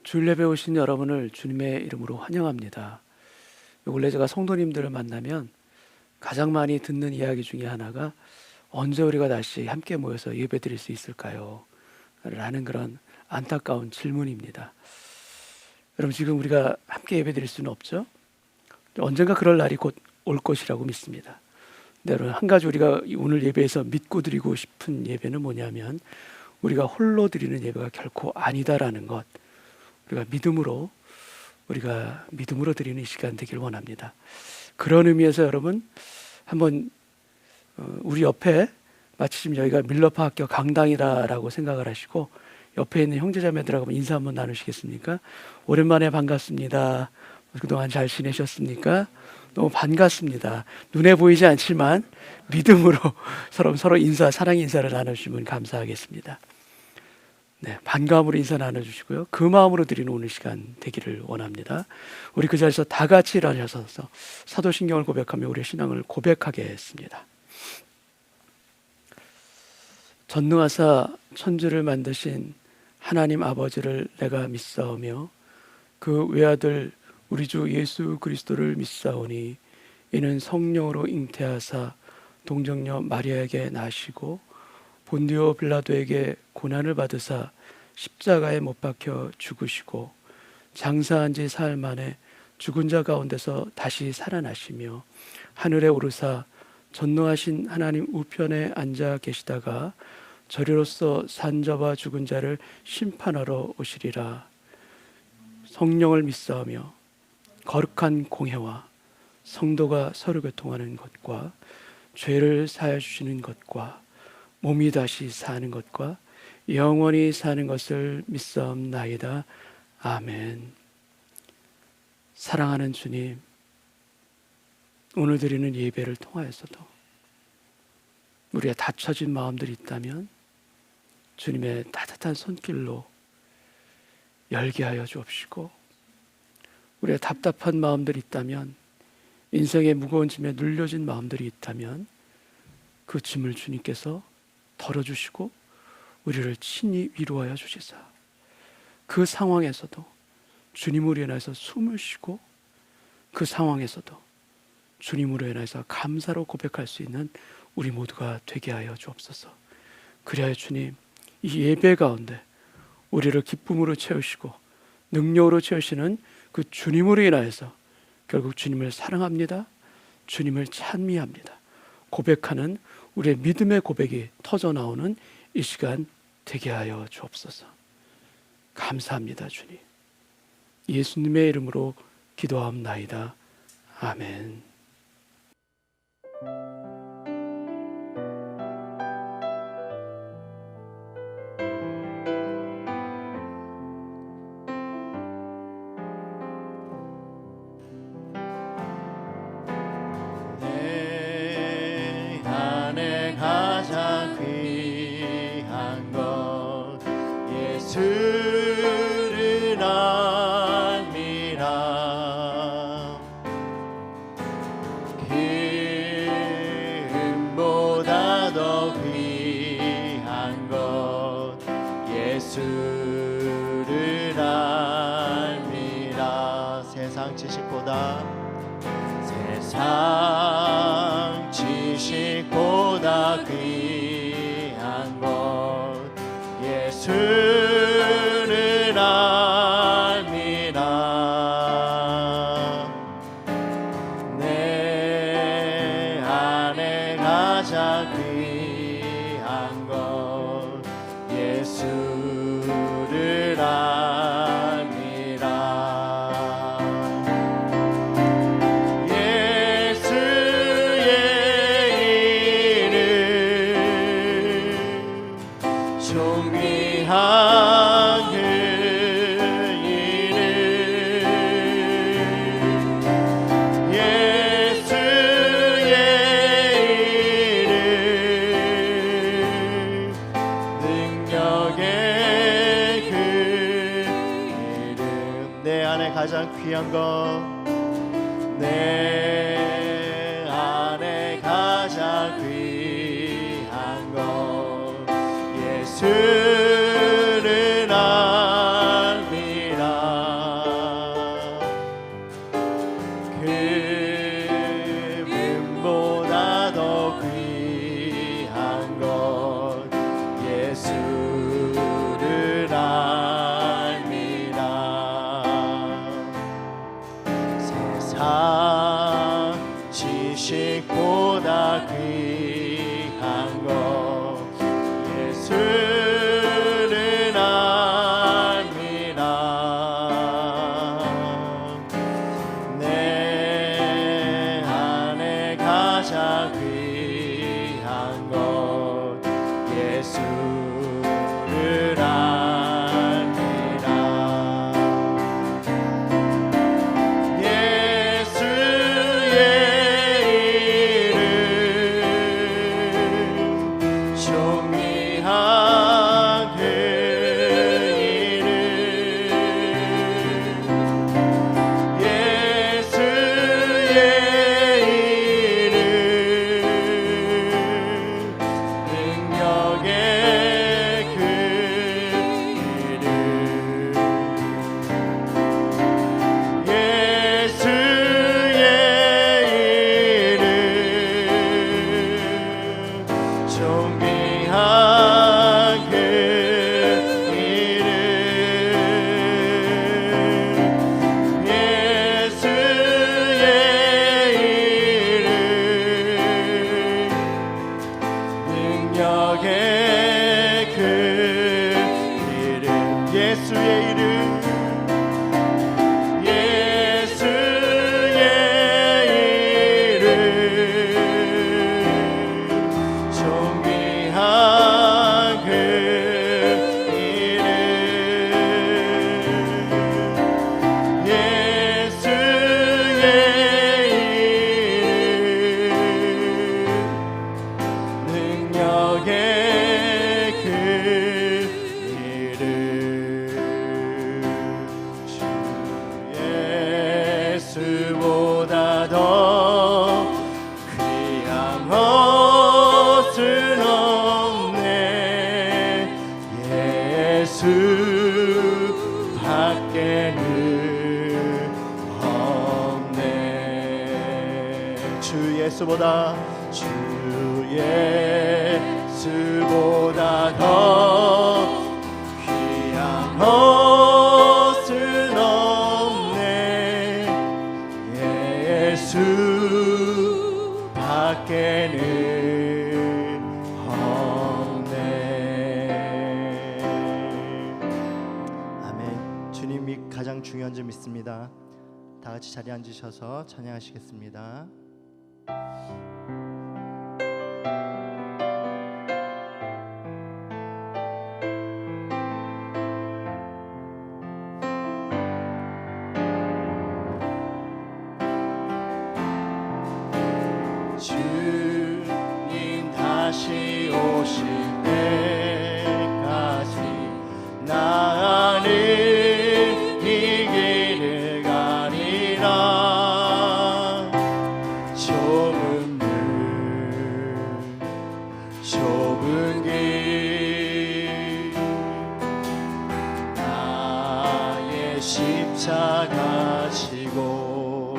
주일 예배 오신 여러분을 주님의 이름으로 환영합니다. 원래 제가 성도님들을 만나면 가장 많이 듣는 이야기 중에 하나가 언제 우리가 다시 함께 모여서 예배 드릴 수 있을까요? 라는 그런 안타까운 질문입니다. 여러분, 지금 우리가 함께 예배 드릴 수는 없죠? 언젠가 그럴 날이 곧 올 것이라고 믿습니다. 근데 여러분, 한 가지 우리가 오늘 예배에서 믿고 드리고 싶은 예배는 뭐냐면 우리가 홀로 드리는 예배가 결코 아니다라는 것, 우리가 믿음으로 드리는 이 시간 되길 원합니다. 그런 의미에서 여러분, 한번 우리 옆에 마치 지금 여기가 밀러파 학교 강당이다라고 생각을 하시고 옆에 있는 형제자매들하고 인사 한번 나누시겠습니까? 오랜만에 반갑습니다. 그동안 잘 지내셨습니까? 너무 반갑습니다. 눈에 보이지 않지만 믿음으로 서로 인사, 사랑 인사를 나눠주시면 감사하겠습니다. 네, 반가움으로 인사 나눠주시고요. 그 마음으로 드리는 오늘 시간 되기를 원합니다. 우리 그 자리에서 다 같이 일어나셔서 사도신경을 고백하며 우리의 신앙을 고백하겠습니다. 전능하사 천지를 만드신 하나님 아버지를 내가 믿사오며 그 외아들 우리 주 예수 그리스도를 믿사오니 이는 성령으로 잉태하사 동정녀 마리아에게 나시고 본디오 빌라도에게 고난을 받으사 십자가에 못 박혀 죽으시고 장사한 지 사흘 만에 죽은 자 가운데서 다시 살아나시며 하늘에 오르사 전능하신 하나님 우편에 앉아 계시다가 저리로서 산자와 죽은 자를 심판하러 오시리라. 성령을 믿사오며 거룩한 공회와 성도가 서로 교통하는 것과 죄를 사하여 주시는 것과 몸이 다시 사는 것과 영원히 사는 것을 믿사옵나이다. 아멘. 사랑하는 주님, 오늘 드리는 예배를 통하여서도 우리가 닫혀진 마음들이 있다면 주님의 따뜻한 손길로 열게 하여 주옵시고, 우리가 답답한 마음들이 있다면, 인생의 무거운 짐에 눌려진 마음들이 있다면 그 짐을 주님께서 덜어주시고 우리를 친히 위로하여 주시사 그 상황에서도 주님으로 인해서 숨을 쉬고 그 상황에서도 주님으로 인해서 감사로 고백할 수 있는 우리 모두가 되게 하여 주옵소서. 그리하여 주님, 이 예배 가운데 우리를 기쁨으로 채우시고 능력으로 채우시는 그 주님으로 인하여서 결국 주님을 사랑합니다, 주님을 찬미합니다 고백하는 우리의 믿음의 고백이 터져나오는 이 시간 되게 하여 주옵소서. 감사합니다 주님. 예수님의 이름으로 기도하옵나이다. 아멘. 가장 귀한 것 예수를 알미라. 금보다 더 귀한 것 예수를 알미라. 세상 지식보다 귀한 것 예수를 알미라. 내 안에 가장 귀한 것 예수를 알미라. 존귀한 그 이름 예수의 이름 능력의 그 이름 내 안에 가장 귀한 것 내 안에 가장 귀한 것 예수를 알미라. 예수를 알리라. 예수의 이름 존귀한 그 이름 예수의 이름 능력의 그 이름 예수의 이름 존귀한 그 이름 예수의 이름 능력의 그 이름 예수의 이름 예수의 이름 존귀한 그 이름 예수의 이름 능력의 그 이름 주 예수보다 더 귀한 것은 없네 예수 밖에는 없네 주 예수보다 더 귀한 것은 없네 예수 밖에는 없네. 아멘. 주님이 가장 중요한 줄 믿습니다. 다 같이 자리에 앉으셔서 찬양하시겠습니다. 주님 다시 오실 때까지 나는 이 길을 가리라. 좁은 길 나의 십자가 지고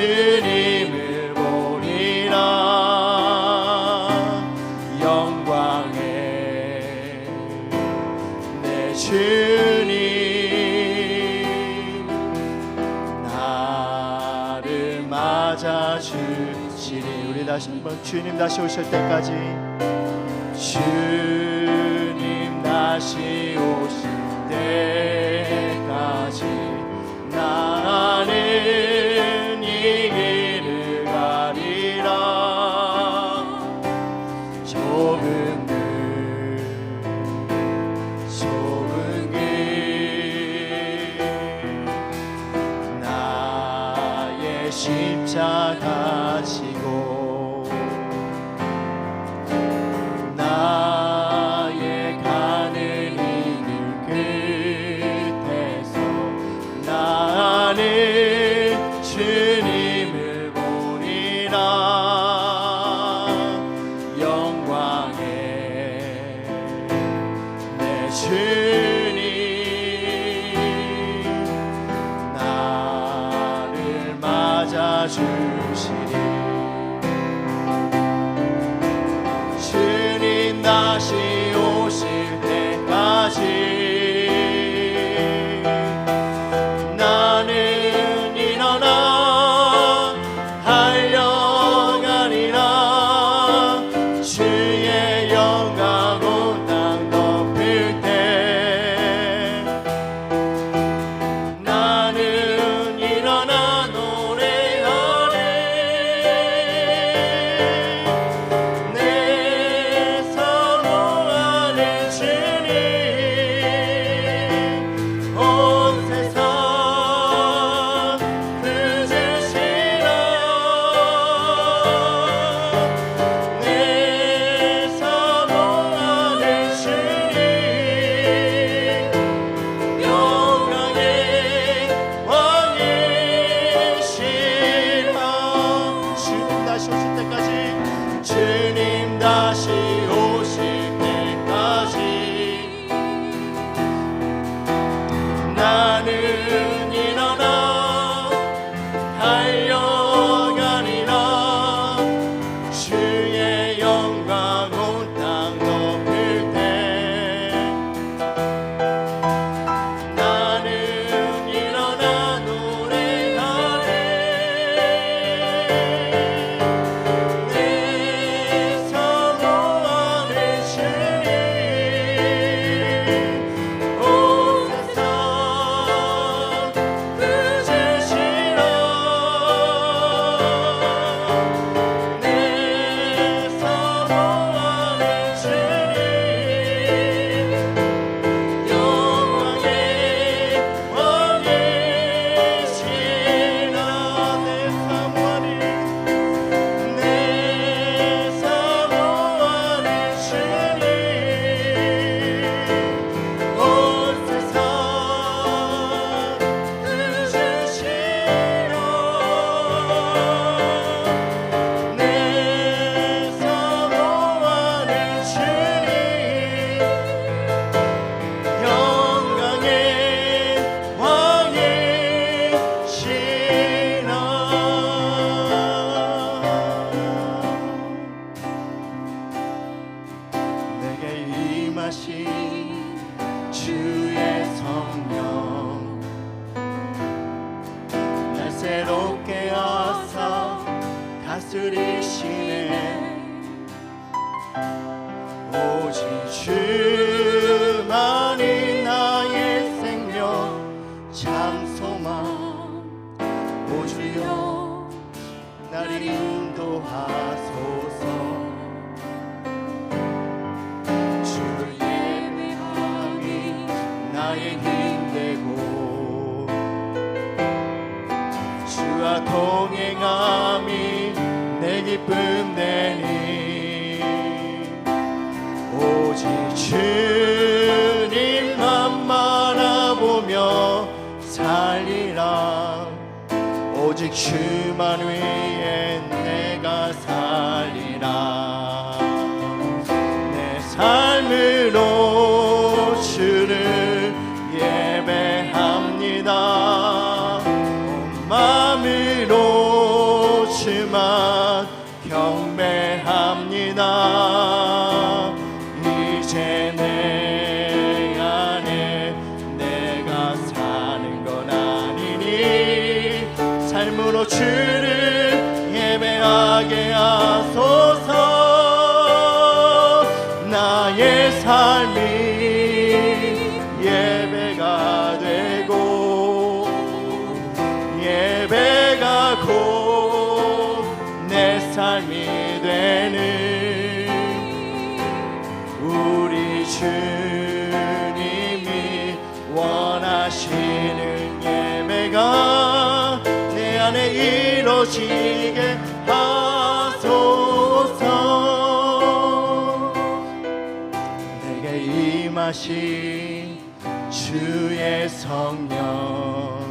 주님을 보리라. 영광의 내 주님 나를 맞아주시리. 우리 다시 한번 주님 다시 오실 때까지 주님 다시 오실 때까지 나는 좁은 길 나의 십자가 지고 나의 가는 이 길 끝에서 나는 주님을 보리라. 영광의 주님 나를 맞아주시리. 주님 다시 오실 때까지 나는 일어나 달려가리라. 주의 영광 온 땅 덮을 때 나는 일어나 달려가리라. 주의 영광 온 땅 덮을 때 나는 일어나 노래하리. 내 사모하는 주님 온 세상 그제시라. 내 사모하는 주님 영광의 왕이시라. 내 사모하는 주님 온 세상 그제시라. 내 사모하는 주님 영광의 왕이시라. 내게 임하신 주의 성령 날 새롭게 하사 다스리시네. 오직 주만이 나의 생명 참 소망. 오 주여 나를 인도하소서. 주를 예배함이 나의 힘 되고 주와 동행함이 내 기쁨 되니. 오직 주님만 바라보며 살리라. 오직 주만 위해 내가 살리라. 내 삶으로 주를 예배합니다. 온 마음으로 주만 경배합니다. 이제 내 안에 내가 사는 건 아니니 삶으로 주를 예배하게 하소서. 나의 삶이 예배가 되고 예배가 곧 내 삶이 되는 우리 주님이 원하시는 예배가 내 안에 이루어지게 하소서. 내게 임하신 주의 성령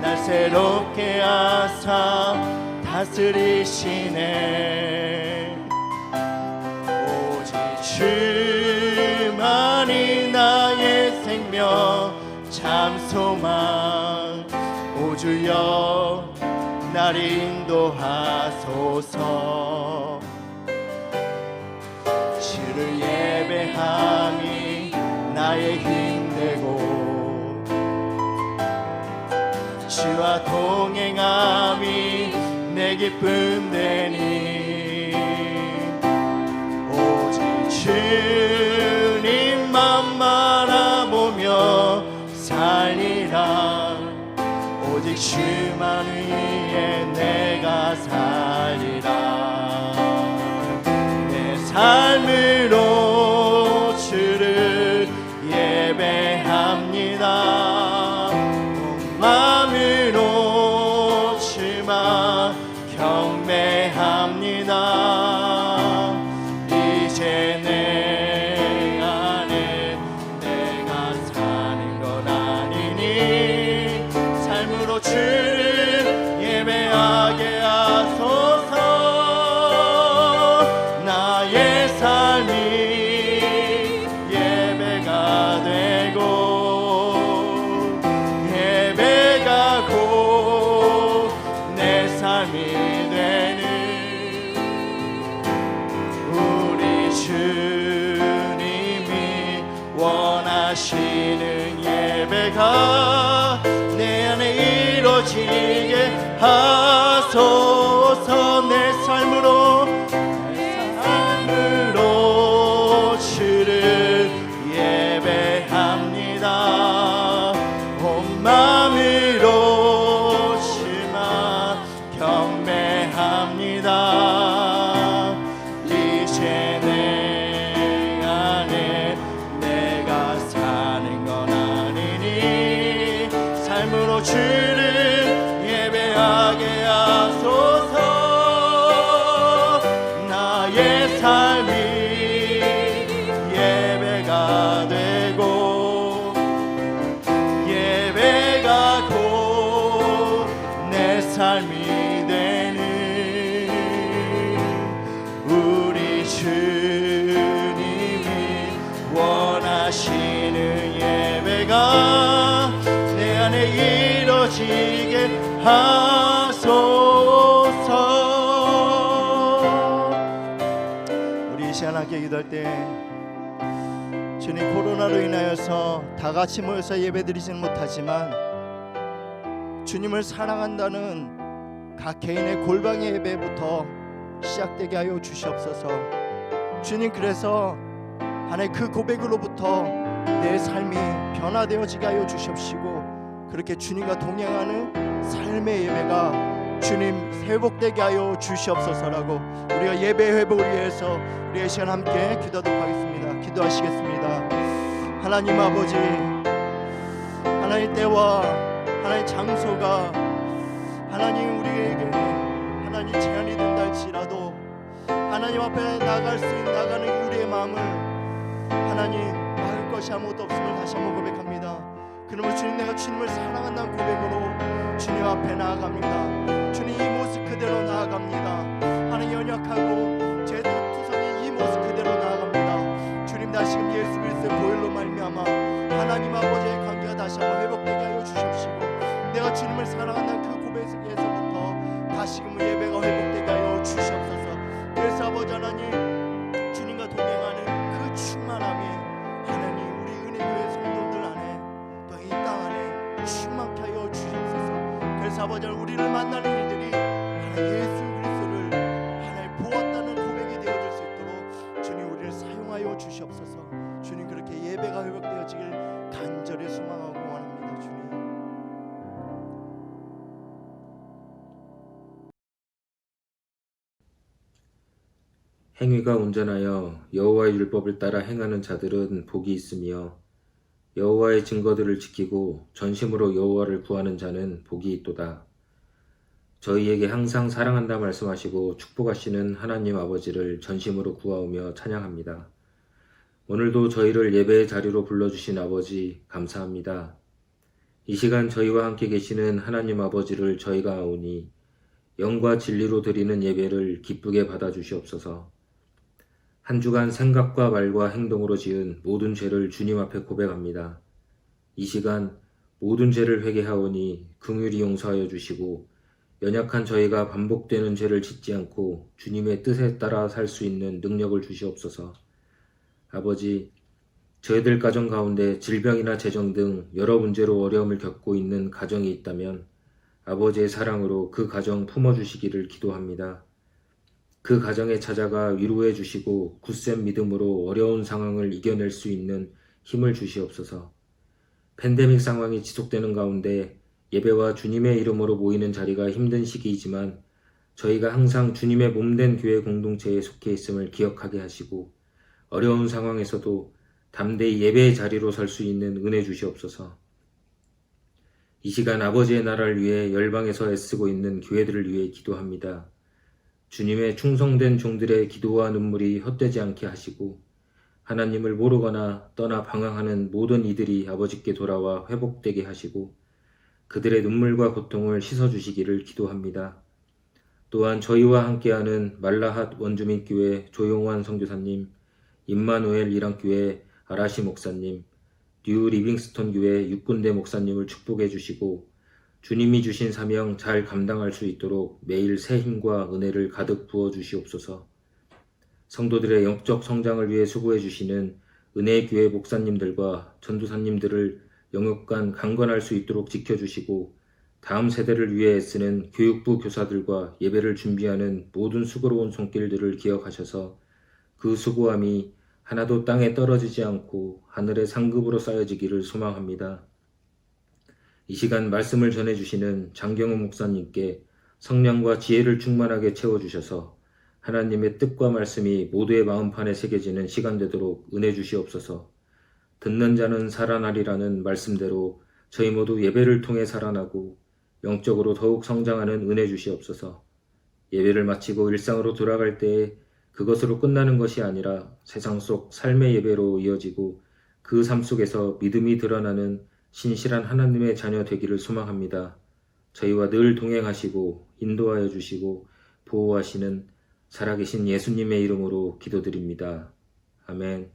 날 새롭게 하사 다스리시네. 오직 주만이 나의 생명 참 소망. 오 주여 날 인도하소서. 주를 예배함이 나의 힘 되고 주와 동행함이 내 기쁨 되니. 오직 주님만 바라보며 살리라. 오직 주만 위해 내가 살리라. 내 삶으로 주를 예배합니다. 온 마음으로 주만 경배합니다. 이제 내 안에 내가 사는 건 아니니 삶으로 주를 예배하게 하소서. 나의 삶이 예배가 되고 원하시는 예배가 내 안에 이루어지게 하소서. 내 삶으로 주를 예배합니다. 온 마음으로 주만 경배합니다. 이제 내 안에 내가 사는 건 아니니 삶으로 주를 예배하게 하소서. 나의 삶이 예배가 되고 예배가 곧 내 삶이 되는 우리 주님이 원하시는 예배가 내 안에 이루어지게 하소서. 우리 이 시간 함께 기도할 때 주님, 코로나로 인하여서 다 같이 모여서 예배드리지는 못하지만 주님을 사랑한다는 각 개인의 골방의 예배부터 시작되게 하여 주시옵소서. 주님, 그래서 하나님 그 고백으로부터 내 삶이 변화되어지게 하여 주시옵시고, 그렇게 주님과 동행하는 삶의 예배가 주님 회복되게 하여 주시옵소서라고 우리가 예배 회복을 위해서 우리 이 시간 함께 기도하도록 하겠습니다. 기도하시겠습니다. 하나님 아버지, 하나님 때와 하나님 장소가 하나님 우리에게 하나님 제한이 된다 할지라도 하나님 앞에 나가는 우리의 마음을 하나님 막을 것이 아무것도 없음을 다시 한번 고백합니다. 그러면 주님, 내가 주님을 사랑한다는 고백으로 주님 앞에 나아갑니다. 주님, 이 모습 그대로 나아갑니다. 하나님, 연약하고 죄투성인 이 모습 그대로 나아갑니다. 주님, 다시금 예수 그리스도의 보혈로 말미암아 하나님 아버지의 관계가 다시 한번 회복되게 하여 주십시고, 내가 주님을 사랑한다는 그 고백에서부터 다시금 예배가 회복되게 하여 주시옵소서. 그래서 아버지 하나님, 주님과 동행하는 그 충만함이 하나님 우리 은혜교회 성도들 안에 또 이 땅 안에 충만케 하여 주시옵소서. 그래서 아버지 하나님, 우리를 만나는 일들이 하나님 예수 그리스도를 하나님 보았다는 고백이 되어질 수 있도록 주님 우리를 사용하여 주시옵소서. 주님, 그렇게 예배가 회복되어지길 간절히 소망하고 원합니다. 주님. 행위가 온전하여 여호와의 율법을 따라 행하는 자들은 복이 있으며 여호와의 증거들을 지키고 전심으로 여호와를 구하는 자는 복이 있도다. 저희에게 항상 사랑한다 말씀하시고 축복하시는 하나님 아버지를 전심으로 구하오며 찬양합니다. 오늘도 저희를 예배의 자리로 불러주신 아버지 감사합니다. 이 시간 저희와 함께 계시는 하나님 아버지를 저희가 아오니 영과 진리로 드리는 예배를 기쁘게 받아주시옵소서. 한 주간 생각과 말과 행동으로 지은 모든 죄를 주님 앞에 고백합니다. 이 시간 모든 죄를 회개하오니 긍휼히 용서하여 주시고 연약한 저희가 반복되는 죄를 짓지 않고 주님의 뜻에 따라 살 수 있는 능력을 주시옵소서. 아버지, 저희들 가정 가운데 질병이나 재정 등 여러 문제로 어려움을 겪고 있는 가정이 있다면 아버지의 사랑으로 그 가정 품어주시기를 기도합니다. 그 가정에 찾아가 위로해 주시고 굳센 믿음으로 어려운 상황을 이겨낼 수 있는 힘을 주시옵소서. 팬데믹 상황이 지속되는 가운데 예배와 주님의 이름으로 모이는 자리가 힘든 시기이지만 저희가 항상 주님의 몸된 교회 공동체에 속해 있음을 기억하게 하시고 어려운 상황에서도 담대히 예배의 자리로 설 수 있는 은혜 주시옵소서. 이 시간 아버지의 나라를 위해 열방에서 애쓰고 있는 교회들을 위해 기도합니다. 주님의 충성된 종들의 기도와 눈물이 헛되지 않게 하시고 하나님을 모르거나 떠나 방황하는 모든 이들이 아버지께 돌아와 회복되게 하시고 그들의 눈물과 고통을 씻어주시기를 기도합니다. 또한 저희와 함께하는 말라핫 원주민교회 조용환 선교사님, 임마누엘 이랑교회 아라시 목사님, 뉴 리빙스톤 교회 육군대 목사님을 축복해 주시고 주님이 주신 사명 잘 감당할 수 있도록 매일 새 힘과 은혜를 가득 부어 주시옵소서. 성도들의 영적 성장을 위해 수고해 주시는 은혜의 교회 목사님들과 전도사님들을 영육간 강건할 수 있도록 지켜주시고 다음 세대를 위해 애쓰는 교육부 교사들과 예배를 준비하는 모든 수고로운 손길들을 기억하셔서 그 수고함이 하나도 땅에 떨어지지 않고 하늘의 상급으로 쌓여지기를 소망합니다. 이 시간 말씀을 전해주시는 장경훈 목사님께 성령과 지혜를 충만하게 채워주셔서 하나님의 뜻과 말씀이 모두의 마음판에 새겨지는 시간 되도록 은혜 주시옵소서. 듣는 자는 살아나리라는 말씀대로 저희 모두 예배를 통해 살아나고 영적으로 더욱 성장하는 은혜 주시옵소서. 예배를 마치고 일상으로 돌아갈 때에 그것으로 끝나는 것이 아니라 세상 속 삶의 예배로 이어지고 그 삶 속에서 믿음이 드러나는 신실한 하나님의 자녀 되기를 소망합니다. 저희와 늘 동행하시고 인도하여 주시고 보호하시는 살아계신 예수님의 이름으로 기도드립니다. 아멘.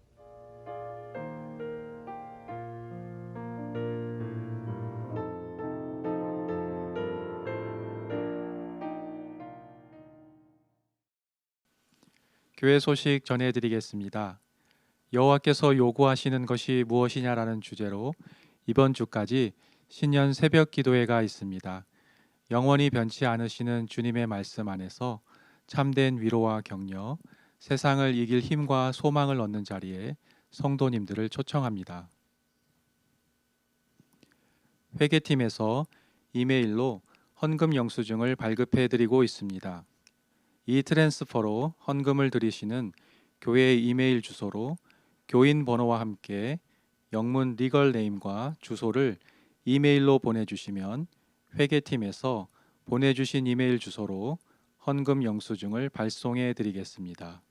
교회 소식 전해드리겠습니다. 여호와께서 요구하시는 것이 무엇이냐라는 주제로 이번 주까지 신년 새벽 기도회가 있습니다. 영원히 변치 않으시는 주님의 말씀 안에서 참된 위로와 격려, 세상을 이길 힘과 소망을 얻는 자리에 성도님들을 초청합니다. 회계팀에서 이메일로 헌금 영수증을 발급해드리고 있습니다. 이 트랜스퍼로 헌금을 드리시는 교회의 이메일 주소로 교인 번호와 함께 영문 리걸 네임과 주소를 이메일로 보내주시면 회계팀에서 보내주신 이메일 주소로 헌금 영수증을 발송해 드리겠습니다.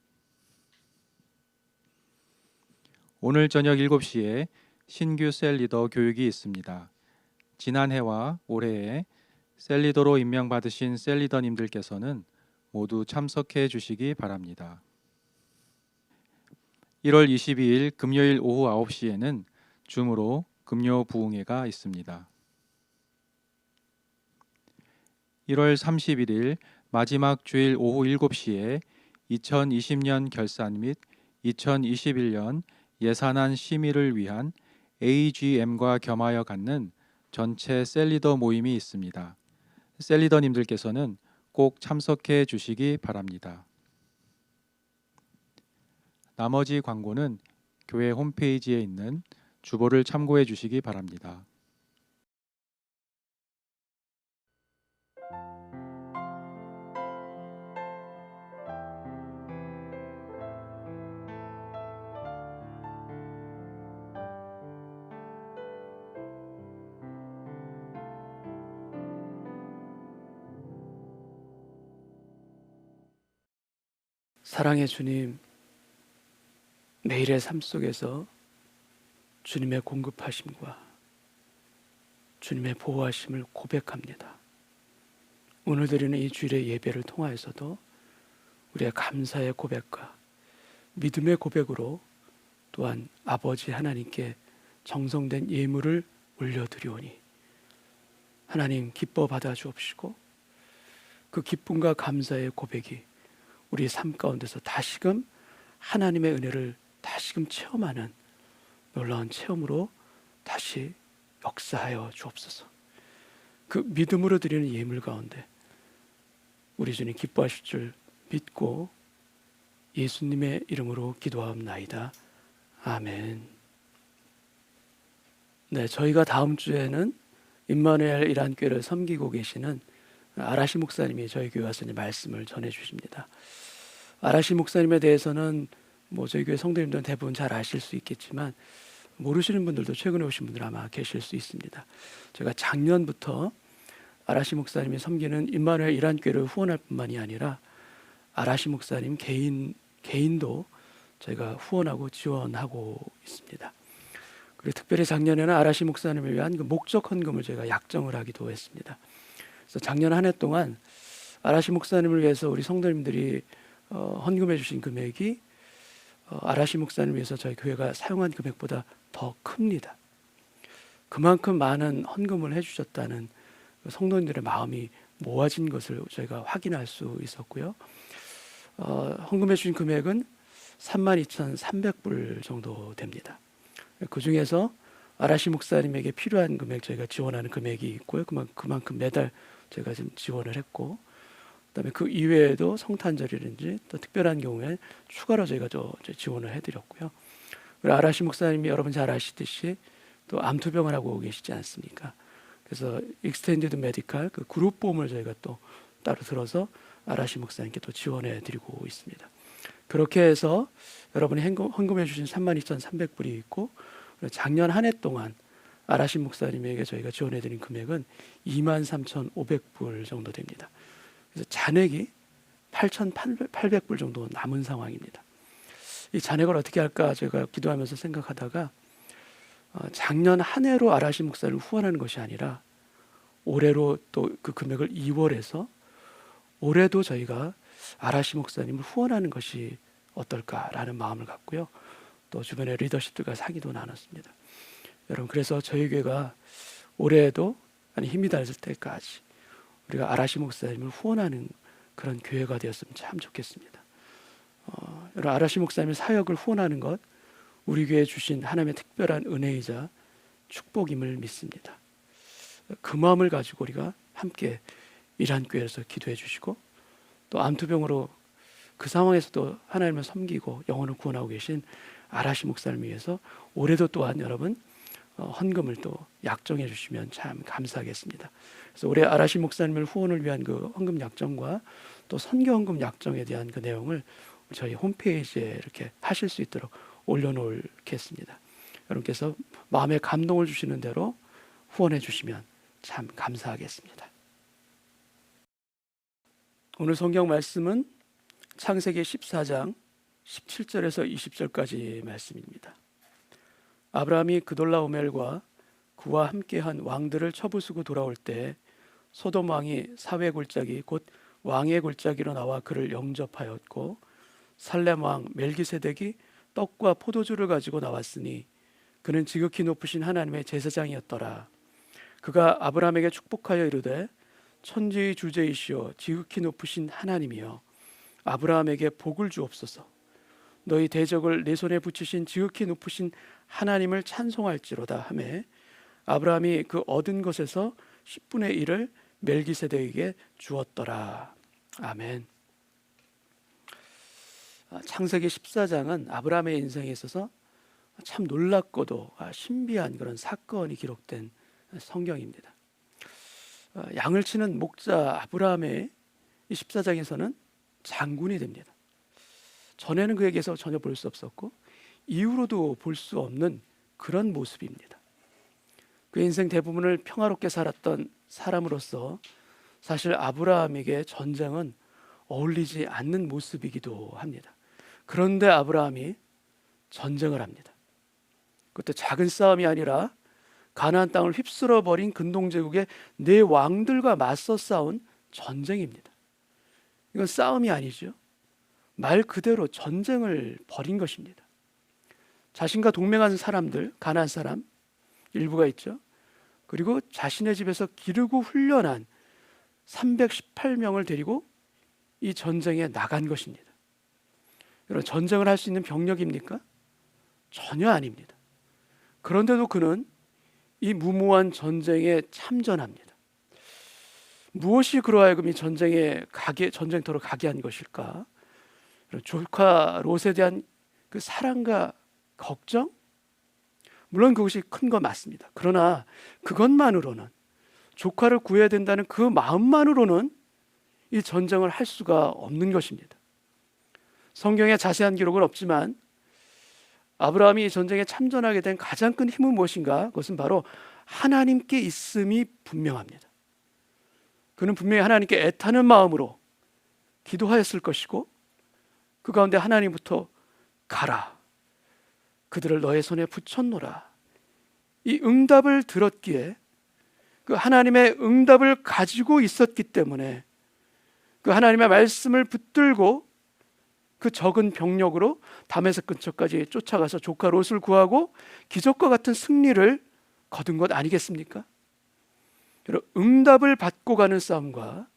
오늘 저녁 7시에 신규 셀리더 교육이 있습니다. 지난해와 올해에 셀리더로 임명받으신 셀리더님들께서는 모두 참석해 주시기 바랍니다. 1월 22일 금요일 오후 9시에는 줌으로 금요 부흥회가 있습니다. 1월 31일 마지막 주일 오후 7시에 2020년 결산 및 2021년 예산안 심의를 위한 AGM과 겸하여 갖는 전체 셀리더 모임이 있습니다. 셀리더님들께서는 꼭 참석해 주시기 바랍니다. 나머지 광고는 교회 홈페이지에 있는 주보를 참고해 주시기 바랍니다. 사랑의 주님, 매일의 삶 속에서 주님의 공급하심과 주님의 보호하심을 고백합니다. 오늘 드리는 이 주일의 예배를 통하여서도 우리의 감사의 고백과 믿음의 고백으로 또한 아버지 하나님께 정성된 예물을 올려드리오니 하나님 기뻐 받아 주옵시고 그 기쁨과 감사의 고백이 우리 삶 가운데서 다시금 하나님의 은혜를 다시금 체험하는 놀라운 체험으로 다시 역사하여 주옵소서. 그 믿음으로 드리는 예물 가운데 우리 주님 기뻐하실 줄 믿고 예수님의 이름으로 기도하옵나이다. 아멘. 네, 저희가 다음 주에는 임마누엘 이란교회를 섬기고 계시는 아라시 목사님이 저희 교회 와서 말씀을 전해 주십니다. 아라시 목사님에 대해서는 저희 교회 성도님들은 대부분 잘 아실 수 있겠지만 모르시는 분들도 최근에 오신 분들 아마 계실 수 있습니다. 제가 작년부터 아라시 목사님이 섬기는 임마누엘 이란교회를 후원할 뿐만이 아니라 아라시 목사님 개인도 저희가 후원하고 지원하고 있습니다. 그리고 특별히 작년에는 아라시 목사님을 위한 그 목적 헌금을 저희가 약정을 하기도 했습니다. 그래서 작년 한 해 동안 아라시 목사님을 위해서 우리 성도님들이 헌금해 주신 금액이 아라시 목사님을 위해서 저희 교회가 사용한 금액보다 더 큽니다. 그만큼 많은 헌금을 해주셨다는 성도님들의 마음이 모아진 것을 저희가 확인할 수 있었고요. 헌금해 주신 금액은 32,300불 정도 됩니다. 그 중에서 아라시 목사님에게 필요한 금액 저희가 지원하는 금액이 있고요. 그만큼 매달 제가 지금 지원을 했고, 그다음에 그 이외에도 성탄절이든지 또 특별한 경우에 추가로 저희가 지원을 해드렸고요. 그리고 아라시 목사님이 여러분 잘 아시듯이 또 암투병을 하고 계시지 않습니까? 그래서 익스텐디드 메디칼 그 그룹 보험을 저희가 또 따로 들어서 아라시 목사님께 또 지원해 드리고 있습니다. 그렇게 해서 여러분이 헌금해 주신 32,300불이 있고, 작년 한 해 동안 아라시 목사님에게 저희가 지원해 드린 금액은 23,500불 정도 됩니다. 그래서 잔액이 8,800불 정도 남은 상황입니다. 이 잔액을 어떻게 할까 제가 기도하면서 생각하다가 작년 한 해로 아라시 목사를 후원하는 것이 아니라 올해로 또 그 금액을 2월에서 올해도 저희가 아라시 목사님을 후원하는 것이 어떨까라는 마음을 갖고요. 또 주변의 리더십들과 상의도 나눴습니다. 여러분, 그래서 저희 교회가 올해에도 힘이 닿을 때까지 우리가 아라시 목사님을 후원하는 그런 교회가 되었으면 참 좋겠습니다. 여러분, 아라시 목사님의 사역을 후원하는 것 우리 교회에 주신 하나님의 특별한 은혜이자 축복임을 믿습니다. 그 마음을 가지고 우리가 함께 이란 교회에서 기도해 주시고, 또 암투병으로 그 상황에서도 하나님을 섬기고 영혼을 구원하고 계신 아라시 목사님을 위해서 올해도 또한 여러분 헌금을 또 약정해 주시면 참 감사하겠습니다. 그래서 올해 아라시 목사님을 후원을 위한 그 헌금 약정과 또 선교 헌금 약정에 대한 그 내용을 저희 홈페이지에 이렇게 하실 수 있도록 올려놓겠습니다. 여러분께서 마음에 감동을 주시는 대로 후원해 주시면 참 감사하겠습니다. 오늘 성경 말씀은 창세기 14장 17절에서 20절까지 말씀입니다. 아브라함이 그돌라오멜과 그와 함께한 왕들을 처부수고 돌아올 때 소돔 왕이 사회 골짜기 곧 왕의 골짜기로 나와 그를 영접하였고, 살렘 왕 멜기세덱이 떡과 포도주를 가지고 나왔으니 그는 지극히 높으신 하나님의 제사장이었더라. 그가 아브라함에게 축복하여 이르되 천지의 주제이시오 지극히 높으신 하나님이여 아브라함에게 복을 주옵소서. 너희 대적을 내 손에 붙이신 지극히 높으신 하나님을 찬송할지로다 하매 아브라함이 그 얻은 것에서 10분의 1을 멜기세덱에게 주었더라. 아멘. 창세기 14장은 아브라함의 인생에 있어서 참 놀랍고도 신비한 그런 사건이 기록된 성경입니다. 양을 치는 목자 아브라함의 이 14장에서는 장군이 됩니다. 전에는 그에게서 전혀 볼 수 없었고 이후로도 볼 수 없는 그런 모습입니다. 그 인생 대부분을 평화롭게 살았던 사람으로서 사실 아브라함에게 전쟁은 어울리지 않는 모습이기도 합니다. 그런데 아브라함이 전쟁을 합니다. 그것도 작은 싸움이 아니라 가나안 땅을 휩쓸어 버린 근동제국의 네 왕들과 맞서 싸운 전쟁입니다. 이건 싸움이 아니죠. 말 그대로 전쟁을 벌인 것입니다. 자신과 동맹한 사람들, 가나안 사람 일부가 있죠. 그리고 자신의 집에서 기르고 훈련한 318명을 데리고 이 전쟁에 나간 것입니다. 여러분, 전쟁을 할 수 있는 병력입니까? 전혀 아닙니다. 그런데도 그는 이 무모한 전쟁에 참전합니다. 무엇이 그로 하여금 이 전쟁터로 가게 한 것일까? 조카 롯에 대한 그 사랑과 걱정? 물론 그것이 큰 거 맞습니다. 그러나 그것만으로는, 조카를 구해야 된다는 그 마음만으로는 이 전쟁을 할 수가 없는 것입니다. 성경에 자세한 기록은 없지만 아브라함이 이 전쟁에 참전하게 된 가장 큰 힘은 무엇인가? 그것은 바로 하나님께 있음이 분명합니다. 그는 분명히 하나님께 애타는 마음으로 기도하였을 것이고, 그 가운데 하나님부터 가라, 그들을 너의 손에 붙였노라, 이 응답을 들었기에 그 하나님의 응답을 가지고 있었기 때문에 그 하나님의 말씀을 붙들고 그 적은 병력으로 다메섹 근처까지 쫓아가서 조카 롯을 구하고 기적과 같은 승리를 거둔 것 아니겠습니까? 여러분, 응답을 받고 가는 싸움과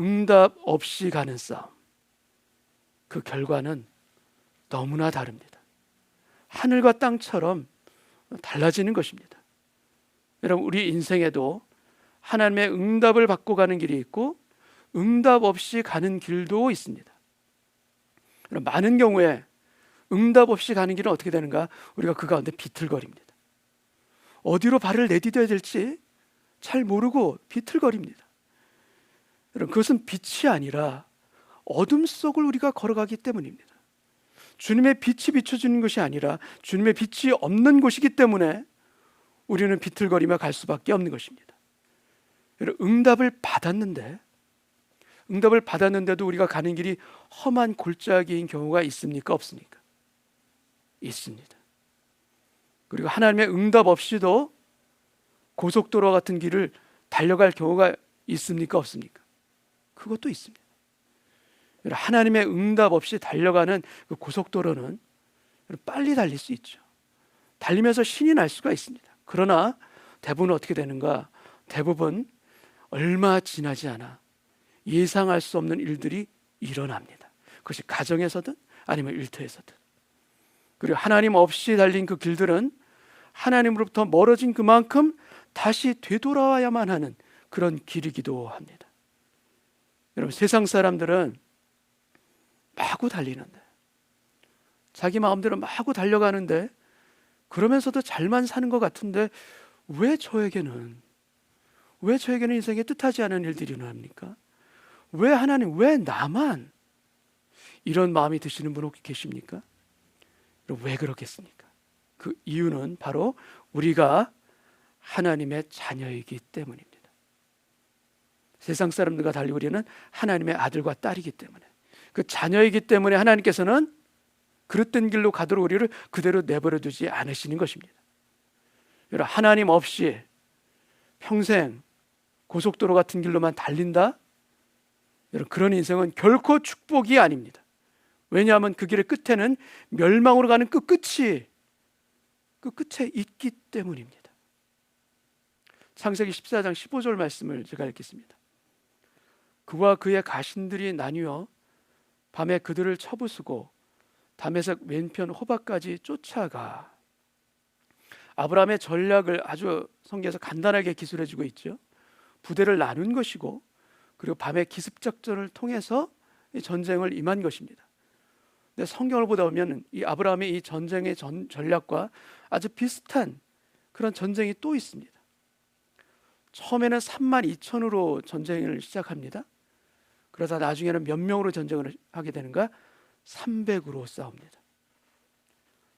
응답 없이 가는 싸움, 그 결과는 너무나 다릅니다. 하늘과 땅처럼 달라지는 것입니다. 여러분, 우리 인생에도 하나님의 응답을 받고 가는 길이 있고 응답 없이 가는 길도 있습니다. 많은 경우에 응답 없이 가는 길은 어떻게 되는가? 우리가 그 가운데 비틀거립니다. 어디로 발을 내디뎌야 될지 잘 모르고 비틀거립니다. 여러분, 그것은 빛이 아니라 어둠 속을 우리가 걸어가기 때문입니다. 주님의 빛이 비춰주는 것이 아니라 주님의 빛이 없는 곳이기 때문에 우리는 비틀거리며 갈 수밖에 없는 것입니다. 여러분, 응답을 받았는데도 우리가 가는 길이 험한 골짜기인 경우가 있습니까? 없습니까? 있습니다. 그리고 하나님의 응답 없이도 고속도로 같은 길을 달려갈 경우가 있습니까? 없습니까? 그것도 있습니다. 하나님의 응답 없이 달려가는 그 고속도로는 빨리 달릴 수 있죠. 달리면서 신이 날 수가 있습니다. 그러나 대부분 어떻게 되는가? 대부분 얼마 지나지 않아 예상할 수 없는 일들이 일어납니다. 그것이 가정에서든 아니면 일터에서든. 그리고 하나님 없이 달린 그 길들은 하나님으로부터 멀어진 그만큼 다시 되돌아와야만 하는 그런 길이기도 합니다. 여러분, 세상 사람들은 마구 달리는데, 자기 마음대로 마구 달려가는데, 그러면서도 잘만 사는 것 같은데 왜 저에게는 인생에 뜻하지 않은 일들이 일어납니까? 왜 하나님, 왜 나만? 이런 마음이 드시는 분 혹시 계십니까? 왜 그렇겠습니까? 그 이유는 바로 우리가 하나님의 자녀이기 때문입니다. 세상 사람들과 달리 우리는 하나님의 아들과 딸이기 때문에, 그 자녀이기 때문에 하나님께서는 그릇된 길로 가도록 우리를 그대로 내버려 두지 않으시는 것입니다. 여러분, 하나님 없이 평생 고속도로 같은 길로만 달린다? 여러분, 그런 인생은 결코 축복이 아닙니다. 왜냐하면 그 길의 끝에는 멸망으로 가는 그 끝에 있기 때문입니다. 창세기 14장 15절 말씀을 제가 읽겠습니다. 그와 그의 가신들이 나뉘어 밤에 그들을 쳐부수고 다메섹 왼편 호박까지 쫓아가. 아브라함의 전략을 아주 성경에서 간단하게 기술해주고 있죠. 부대를 나눈 것이고, 그리고 밤에 기습작전을 통해서 이 전쟁을 임한 것입니다. 근데 성경을 보다 보면 이 아브라함의 이 전쟁의 전략과 아주 비슷한 그런 전쟁이 또 있습니다. 처음에는 32,000으로 전쟁을 시작합니다. 그러다 나중에는 몇 명으로 전쟁을 하게 되는가? 300으로 싸웁니다.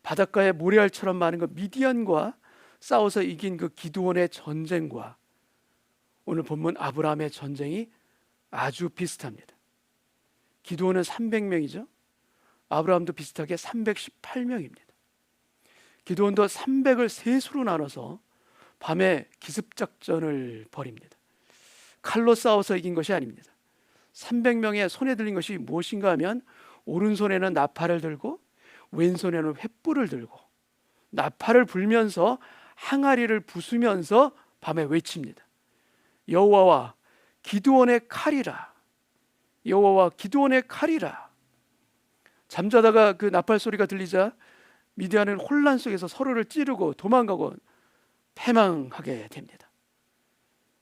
바닷가에 모래알처럼 많은 그 미디안과 싸워서 이긴 그 기드온의 전쟁과 오늘 본문 아브라함의 전쟁이 아주 비슷합니다. 기드온은 300명이죠. 아브라함도 비슷하게 318명입니다. 기드온도 300을 셋으로 나눠서 밤에 기습작전을 벌입니다. 칼로 싸워서 이긴 것이 아닙니다. 300명의 손에 들린 것이 무엇인가 하면 오른손에는 나팔을 들고 왼손에는 횃불을 들고 나팔을 불면서 항아리를 부수면서 밤에 외칩니다. 여호와와 기드온의 칼이라. 여호와와 기드온의 칼이라. 잠자다가 그 나팔 소리가 들리자 미디안은 혼란 속에서 서로를 찌르고 도망가고 패망하게 됩니다.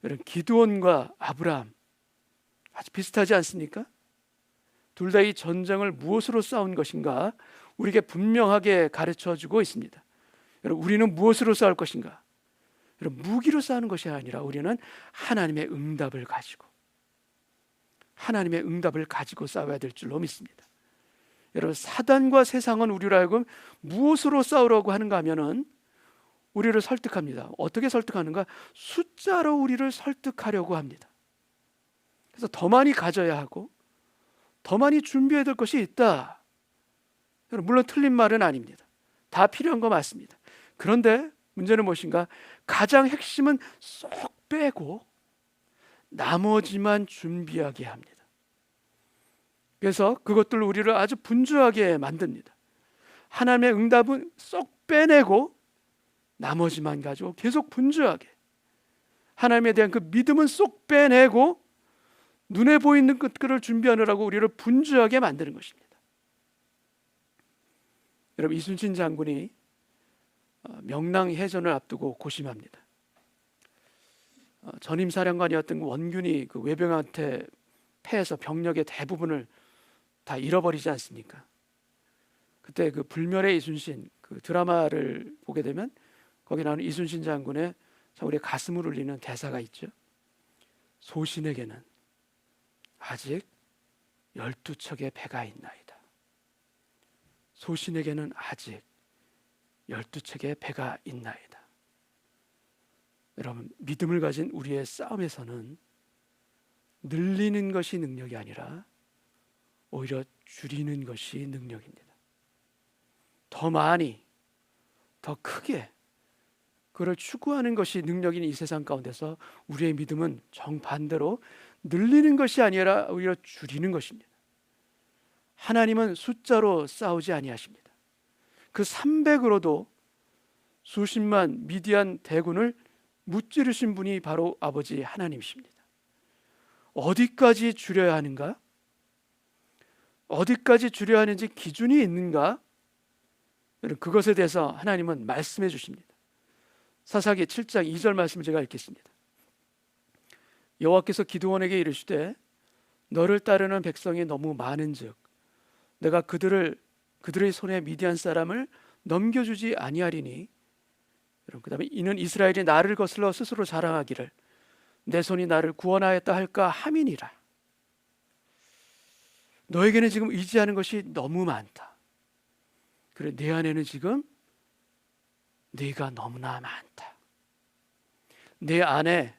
여러분, 기드온과 아브라함 아주 비슷하지 않습니까? 둘 다 이 전쟁을 무엇으로 싸운 것인가 우리에게 분명하게 가르쳐주고 있습니다. 여러분, 우리는 무엇으로 싸울 것인가? 여러분, 무기로 싸우는 것이 아니라 우리는 하나님의 응답을 가지고 싸워야 될 줄로 믿습니다. 여러분, 사단과 세상은 우리로 하여금 무엇으로 싸우려고 하는가 하면은 우리를 설득합니다. 어떻게 설득하는가? 숫자로 우리를 설득하려고 합니다. 그래서 더 많이 가져야 하고 더 많이 준비해야 될 것이 있다. 물론 틀린 말은 아닙니다. 다 필요한 거 맞습니다. 그런데 문제는 무엇인가? 가장 핵심은 쏙 빼고 나머지만 준비하게 합니다. 그래서 그것들을 우리를 아주 분주하게 만듭니다. 하나님의 응답은 쏙 빼내고 나머지만 가지고 계속 분주하게, 하나님에 대한 그 믿음은 쏙 빼내고 눈에 보이는 것들을 준비하느라고 우리를 분주하게 만드는 것입니다. 여러분, 이순신 장군이 명랑해전을 앞두고 고심합니다. 전임 사령관이었던 원균이 그 외병한테 패해서 병력의 대부분을 다 잃어버리지 않습니까? 그때 그 불멸의 이순신 그 드라마를 보게 되면 거기 나오는 이순신 장군의 참 우리의 가슴을 울리는 대사가 있죠. 소신에게는 아직 12척의 배가 있나이다. 소신에게는 아직 12척의 배가 있나이다. 여러분, 믿음을 가진 우리의 싸움에서는 늘리는 것이 능력이 아니라 오히려 줄이는 것이 능력입니다. 더 많이, 더 크게 그걸 추구하는 것이 능력인 이 세상 가운데서 우리의 믿음은 정반대로 늘리는 것이 아니라 오히려 줄이는 것입니다. 하나님은 숫자로 싸우지 아니하십니다. 그 300으로도 수십만 미디안 대군을 무찌르신 분이 바로 아버지 하나님이십니다. 어디까지 줄여야 하는가? 어디까지 줄여야 하는지 기준이 있는가? 그것에 대해서 하나님은 말씀해 주십니다. 사사기 7장 2절 말씀을 제가 읽겠습니다. 여호와께서 기드온에게 이르시되 너를 따르는 백성이 너무 많은즉 내가 그들의 손에 미디안 사람을 넘겨주지 아니하리니, 그다음에 이는 이스라엘이 나를 거슬러 스스로 자랑하기를 내 손이 나를 구원하였다 할까 함이니라. 너에게는 지금 의지하는 것이 너무 많다. 그래, 내 안에는 지금 네가 너무나 많다. 내 안에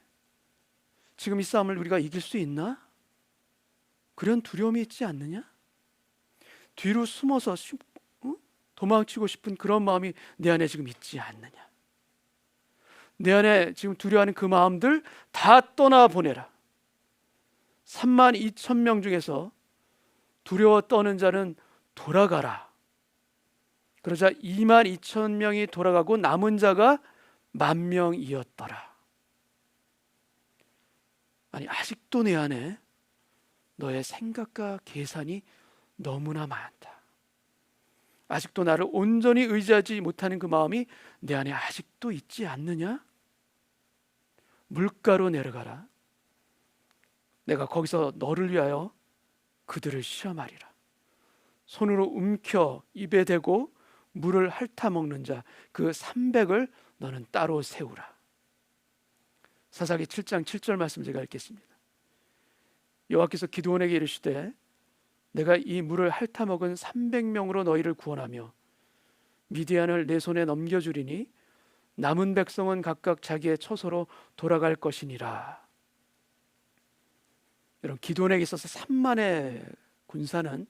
지금 이 싸움을 우리가 이길 수 있나? 그런 두려움이 있지 않느냐? 뒤로 숨어서 도망치고 싶은 그런 마음이 내 안에 지금 있지 않느냐? 내 안에 지금 두려워하는 그 마음들 다 떠나보내라. 32,000명 중에서 두려워 떠는 자는 돌아가라. 그러자 22,000명이 돌아가고 남은 자가 10,000명이었더라. 아니, 아직도 내 안에 너의 생각과 계산이 너무나 많다. 아직도 나를 온전히 의지하지 못하는 그 마음이 내 안에 아직도 있지 않느냐? 물가로 내려가라. 내가 거기서 너를 위하여 그들을 시험하리라. 손으로 움켜 입에 대고 물을 핥아 먹는 자 그 300을 너는 따로 세우라. 사사기 7장 7절 말씀 제가 읽겠습니다. 여호와께서 기드온에게 이르시되 내가 이 물을 핥아 먹은 300명으로 너희를 구원하며 미디안을 내 손에 넘겨주리니 남은 백성은 각각 자기의 처소로 돌아갈 것이니라. 여러분, 기드온에게 있어서 3만의 군사는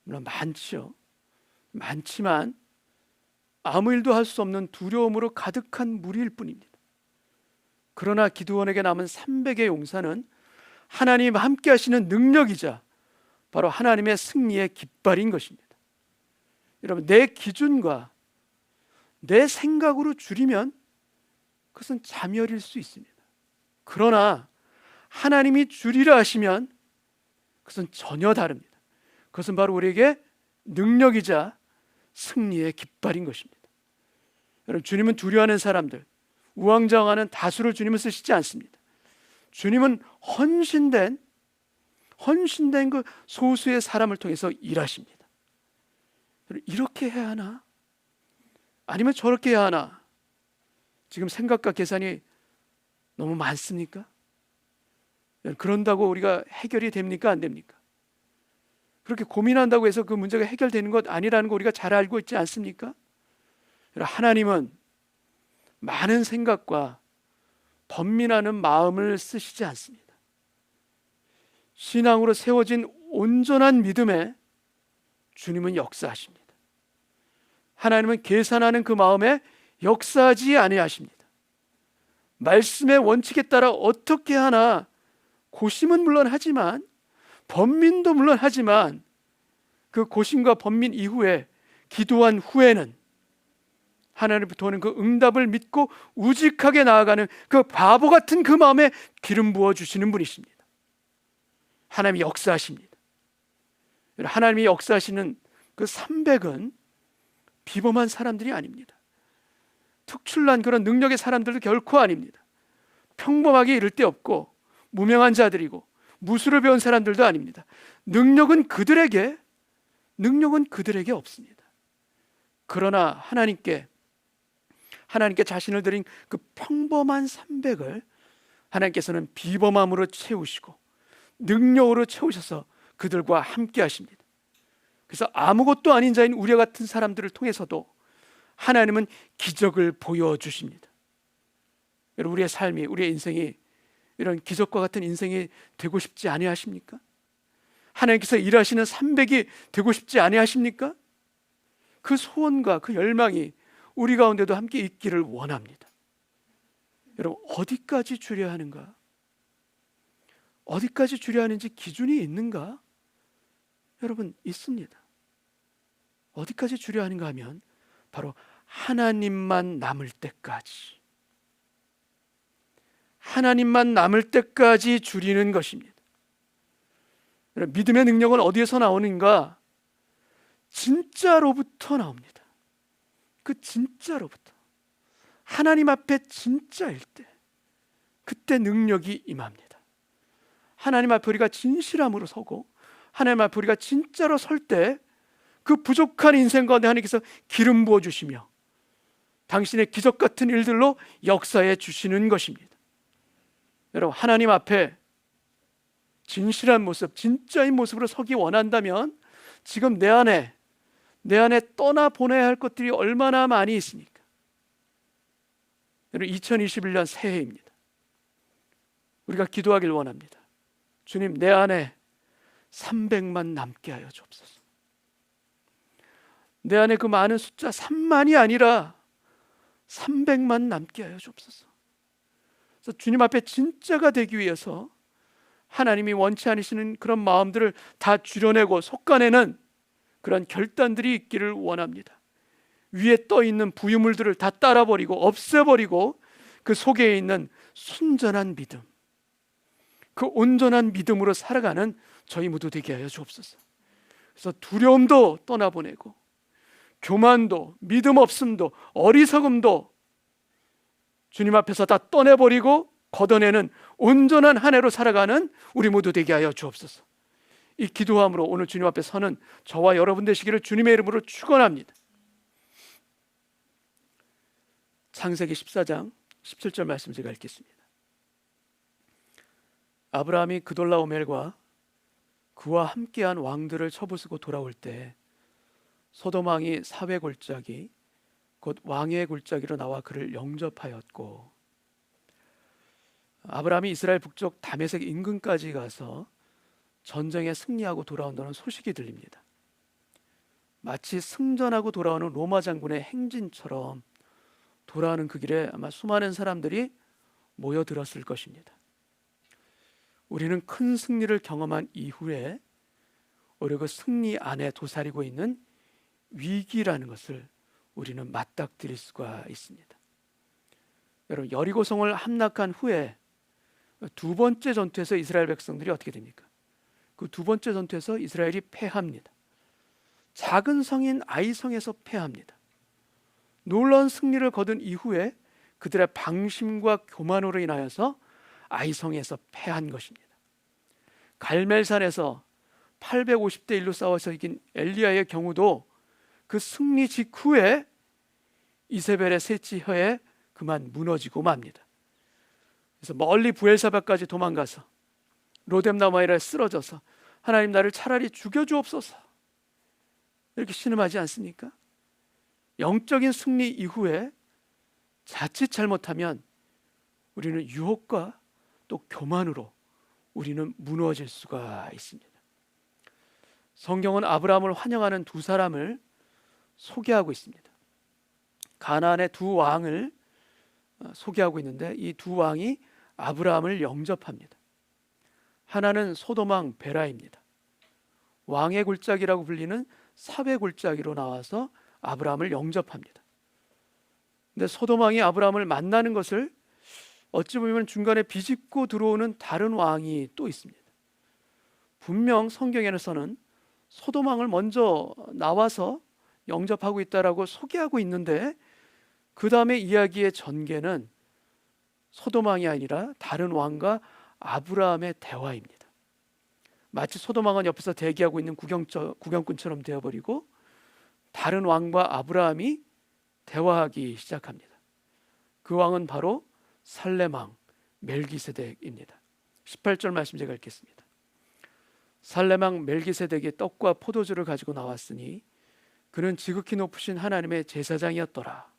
물론 많지요. 많지만 아무 일도 할 수 없는 두려움으로 가득한 무리일 뿐입니다. 그러나 기드온에게 남은 300의 용사는 하나님 함께 하시는 능력이자 바로 하나님의 승리의 깃발인 것입니다. 여러분, 내 기준과 내 생각으로 줄이면 그것은 자멸일 수 있습니다. 그러나 하나님이 줄이라 하시면 그것은 전혀 다릅니다. 그것은 바로 우리에게 능력이자 승리의 깃발인 것입니다. 여러분, 주님은 두려워하는 사람들, 우왕좌왕하는 다수를 주님은 쓰시지 않습니다. 주님은 헌신된 그 소수의 사람을 통해서 일하십니다. 이렇게 해야 하나? 아니면 저렇게 해야 하나? 지금 생각과 계산이 너무 많습니까? 그런다고 우리가 해결이 됩니까? 안 됩니까? 그렇게 고민한다고 해서 그 문제가 해결되는 것 아니라는 거 우리가 잘 알고 있지 않습니까? 하나님은 많은 생각과 번민하는 마음을 쓰시지 않습니다. 신앙으로 세워진 온전한 믿음에 주님은 역사하십니다. 하나님은 계산하는 그 마음에 역사하지 아니하십니다. 말씀의 원칙에 따라 어떻게 하나 고심은 물론 하지만, 번민도 물론 하지만, 그 고심과 번민 이후에 기도한 후에는 하나님부터 오는 그 응답을 믿고 우직하게 나아가는 그 바보 같은 그 마음에 기름 부어 주시는 분이십니다. 하나님이 역사하십니다. 하나님이 역사하시는 그 300은 비범한 사람들이 아닙니다. 특출난 그런 능력의 사람들도 결코 아닙니다. 평범하게 이를 데 없고 무명한 자들이고 무술을 배운 사람들도 아닙니다. 능력은 그들에게 없습니다. 그러나 하나님께 자신을 드린 그 평범한 300을 하나님께서는 비범함으로 채우시고 능력으로 채우셔서 그들과 함께 하십니다. 그래서 아무것도 아닌 자인 우리와 같은 사람들을 통해서도 하나님은 기적을 보여주십니다. 여러분, 우리의 삶이, 우리의 인생이 이런 기적과 같은 인생이 되고 싶지 아니하십니까? 하나님께서 일하시는 300이 되고 싶지 아니하십니까? 그 소원과 그 열망이 우리 가운데도 함께 있기를 원합니다. 여러분, 어디까지 주려 하는가? 어디까지 주려 하는지 기준이 있는가? 여러분, 있습니다. 어디까지 주려 하는가 하면 바로 하나님만 남을 때까지, 하나님만 남을 때까지 줄이는 것입니다. 여러분, 믿음의 능력은 어디에서 나오는가? 진짜로부터 나옵니다. 그 진짜로부터, 하나님 앞에 진짜일 때, 그때 능력이 임합니다. 하나님 앞에 우리가 진실함으로 서고 하나님 앞에 우리가 진짜로 설 때 그 부족한 인생 가운데 하나님께서 기름 부어주시며 당신의 기적 같은 일들로 역사해 주시는 것입니다. 여러분, 하나님 앞에 진실한 모습, 진짜인 모습으로 서기 원한다면 지금 내 안에 떠나보내야 할 것들이 얼마나 많이 있습니까? 여러분, 2021년 새해입니다. 우리가 기도하길 원합니다. 주님, 내 안에 300만 남게 하여 주옵소서. 내 안에 그 많은 숫자 3만이 아니라 300만 남게 하여 주옵소서. 그래서 주님 앞에 진짜가 되기 위해서 하나님이 원치 않으시는 그런 마음들을 다 줄여내고 솎아내는 그런 결단들이 있기를 원합니다. 위에 떠 있는 부유물들을 다 따라버리고 없애버리고 그 속에 있는 순전한 믿음, 그 온전한 믿음으로 살아가는 저희 모두 되게 하여 주옵소서. 그래서 두려움도 떠나보내고 교만도, 믿음 없음도, 어리석음도 주님 앞에서 다 떠내버리고 걷어내는 온전한 한 해로 살아가는 우리 모두 되게 하여 주옵소서. 이 기도함으로 오늘 주님 앞에 서는 저와 여러분 되시기를 주님의 이름으로 축원합니다. 창세기 14장 17절 말씀 제가 읽겠습니다. 아브라함이 그돌라오멜과 그와 함께한 왕들을 쳐부수고 돌아올 때 소돔 왕이 사회 골짜기 곧 왕의 골짜기로 나와 그를 영접하였고, 아브라함이 이스라엘 북쪽 다메섹 인근까지 가서 전쟁에 승리하고 돌아온다는 소식이 들립니다. 마치 승전하고 돌아오는 로마 장군의 행진처럼 돌아오는 그 길에 아마 수많은 사람들이 모여들었을 것입니다. 우리는 큰 승리를 경험한 이후에 오히려 그 승리 안에 도사리고 있는 위기라는 것을 우리는 맞닥뜨릴 수가 있습니다. 여러분, 여리고성을 함락한 후에 두 번째 전투에서 이스라엘 백성들이 어떻게 됩니까? 그 두 번째 전투에서 이스라엘이 패합니다. 작은 성인 아이성에서 패합니다. 놀라운 승리를 거둔 이후에 그들의 방심과 교만으로 인하여서 아이성에서 패한 것입니다. 갈멜산에서 850대 1로 싸워서 이긴 엘리야의 경우도 그 승리 직후에 이세벨의 셋째 혀에 그만 무너지고 맙니다. 그래서 멀리 부엘사바까지 도망가서 로뎀나무 아래에 쓰러져서 하나님, 나를 차라리 죽여주옵소서, 이렇게 신음하지 않습니까? 영적인 승리 이후에 자칫 잘못하면 우리는 유혹과 또 교만으로 우리는 무너질 수가 있습니다. 성경은 아브라함을 환영하는 두 사람을 소개하고 있습니다. 가나안의 두 왕을 소개하고 있는데 이 두 왕이 아브라함을 영접합니다. 하나는 소돔 왕 베라입니다. 왕의 골짜기라고 불리는 사회 골짜기로 나와서 아브라함을 영접합니다. 근데 소돔 왕이 아브라함을 만나는 것을 어찌 보면 중간에 비집고 들어오는 다른 왕이 또 있습니다. 분명 성경에서는 소돔 왕을 먼저 나와서 영접하고 있다라고 소개하고 있는데 그 다음에 이야기의 전개는 소돔 왕이 아니라 다른 왕과 아브라함의 대화입니다. 마치 소돔 왕은 옆에서 대기하고 있는 구경꾼처럼 되어버리고 다른 왕과 아브라함이 대화하기 시작합니다. 그 왕은 바로 살렘 왕 멜기세덱입니다. 18절 말씀 제가 읽겠습니다. 살렘 왕 멜기세덱이 떡과 포도주를 가지고 나왔으니 그는 지극히 높으신 하나님의 제사장이었더라.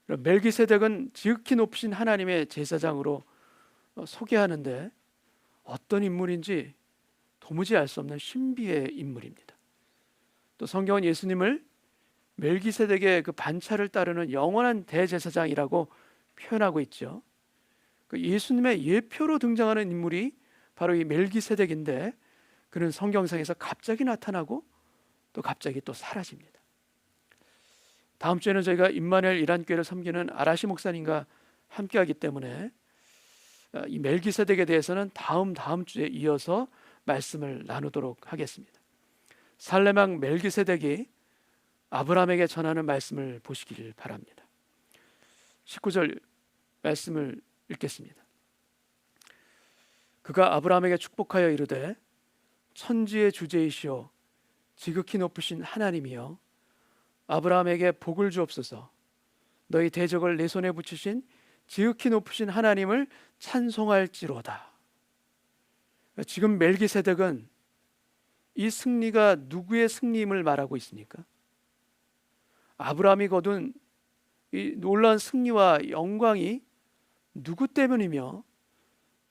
멜기세덱은 지극히 높으신 하나님의 제사장으로 소개하는데 어떤 인물인지 도무지 알 수 없는 신비의 인물입니다. 또 성경은 예수님을 멜기세덱의 그 반차를 따르는 영원한 대제사장이라고 표현하고 있죠. 그 예수님의 예표로 등장하는 인물이 바로 이 멜기세덱인데 그는 성경상에서 갑자기 나타나고 또 갑자기 또 사라집니다. 다음 주에는 저희가 임마누엘 이란교회를 섬기는 아라시 목사님과 함께하기 때문에 이 멜기세덱에 대해서는 다음 주에 이어서 말씀을 나누도록 하겠습니다. 살렘 왕 멜기세덱이 아브라함에게 전하는 말씀을 보시기를 바랍니다. 19절 말씀을 읽겠습니다. 그가 아브라함에게 축복하여 이르되 천지의 주제이시오 지극히 높으신 하나님이여 아브라함에게 복을 주옵소서. 너희 대적을 내 손에 붙이신 지극히 높으신 하나님을 찬송할지로다. 지금 멜기세덱은 이 승리가 누구의 승리임을 말하고 있습니까? 아브라함이 거둔 이 놀라운 승리와 영광이 누구 때문이며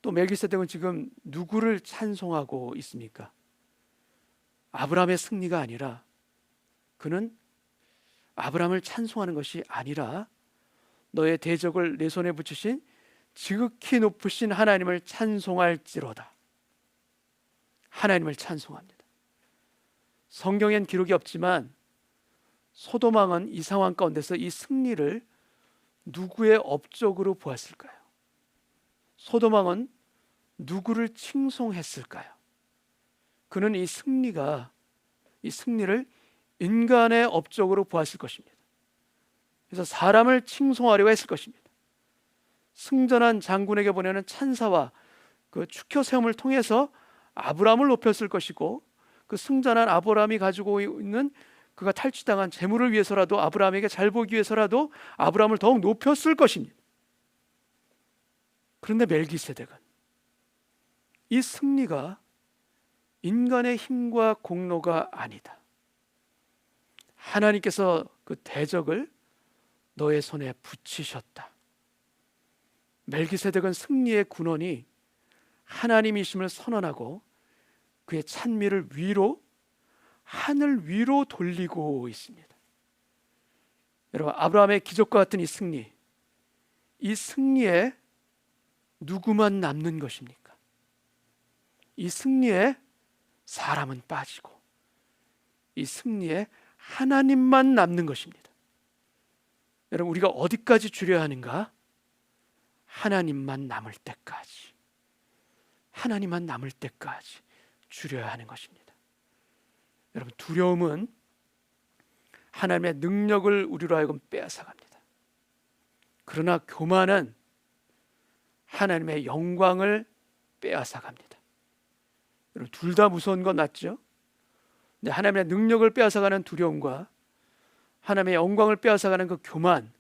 또 멜기세덱은 지금 누구를 찬송하고 있습니까? 아브라함의 승리가 아니라 그는 아브라함을 찬송하는 것이 아니라 너의 대적을 내 손에 붙이신 지극히 높으신 하나님을 찬송할지로다. 하나님을 찬송합니다. 성경엔 기록이 없지만 소돔 왕은 이 상황 가운데서 이 승리를 누구의 업적으로 보았을까요? 소돔 왕은 누구를 칭송했을까요? 그는 이 승리를 인간의 업적으로 보았을 것입니다. 그래서 사람을 칭송하려고 했을 것입니다. 승전한 장군에게 보내는 찬사와 그 축혀 세움을 통해서 아브라함을 높였을 것이고 그 승전한 아브라함이 가지고 있는 그가 탈취당한 재물을 위해서라도 아브라함에게 잘 보기 위해서라도 아브라함을 더욱 높였을 것입니다. 그런데 멜기세덱은 이 승리가 인간의 힘과 공로가 아니다. 하나님께서 그 대적을 너의 손에 붙이셨다. 멜기세덱은 승리의 군원이 하나님이심을 선언하고 그의 찬미를 하늘 위로 돌리고 있습니다. 여러분, 아브라함의 기적과 같은 이 승리에 누구만 남는 것입니까? 이 승리에 사람은 빠지고 이 승리에 하나님만 남는 것입니다. 여러분, 우리가 어디까지 주려야 하는가? 하나님만 남을 때까지, 하나님만 남을 때까지 주려야 하는 것입니다. 여러분, 두려움은 하나님의 능력을 우리로 하여금 빼앗아갑니다. 그러나 교만은 하나님의 영광을 빼앗아갑니다. 여러분, 둘 다 무서운 건 맞죠? 근데 하나님의 능력을 빼앗아가는 두려움과 하나님의 영광을 빼앗아가는 그 교만,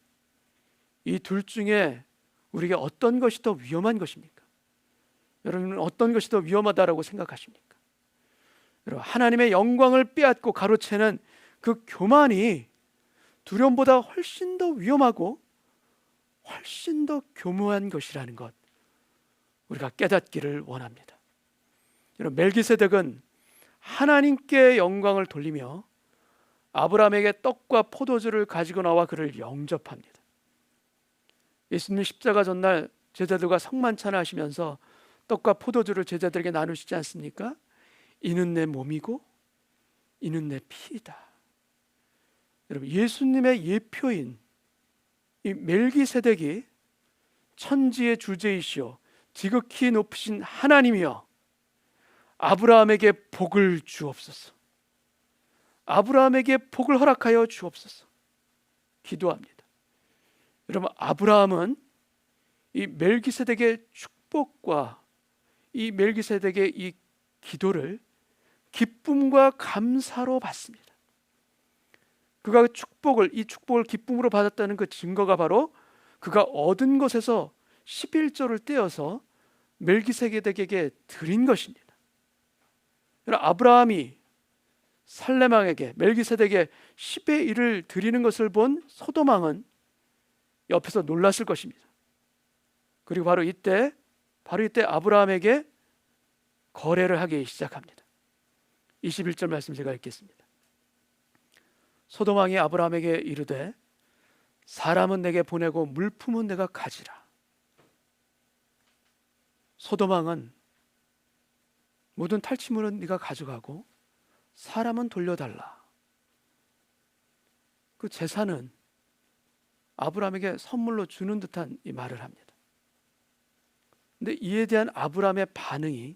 이 둘 중에 우리에게 어떤 것이 더 위험한 것입니까? 여러분은 어떤 것이 더 위험하다라고 생각하십니까? 여러분, 하나님의 영광을 빼앗고 가로채는 그 교만이 두려움보다 훨씬 더 위험하고 훨씬 더 교묘한 것이라는 것, 우리가 깨닫기를 원합니다. 여러분, 멜기세덱은 하나님께 영광을 돌리며 아브라함에게 떡과 포도주를 가지고 나와 그를 영접합니다. 예수님 십자가 전날 제자들과 성만찬을 하시면서 떡과 포도주를 제자들에게 나누시지 않습니까? 이는 내 몸이고 이는 내 피이다. 여러분, 예수님의 예표인 이 멜기세덱이 천지의 주제이시오 지극히 높으신 하나님이여 아브라함에게 복을 주옵소서. 아브라함에게 복을 허락하여 주옵소서 기도합니다. 여러분, 아브라함은 이 멜기세덱의 축복과 이 멜기세덱의 이 기도를 기쁨과 감사로 받습니다. 그가 이 축복을 기쁨으로 받았다는 그 증거가 바로 그가 얻은 것에서 11조를 떼어서 멜기세덱에게 드린 것입니다. 아브라함이 살레망에게 멜기세덱에 10의 1을 드리는 것을 본 소돔왕은 옆에서 놀랐을 것입니다. 그리고 바로 이때 아브라함에게 거래를 하기 시작합니다. 21절 말씀 제가 읽겠습니다. 소돔왕이 아브라함에게 이르되 사람은 내게 보내고 물품은 내가 가지라. 소돔왕은 모든 탈취물은 네가 가져가고 사람은 돌려달라. 그 재산은 아브라함에게 선물로 주는 듯한 이 말을 합니다. 근데 이에 대한 아브라함의 반응이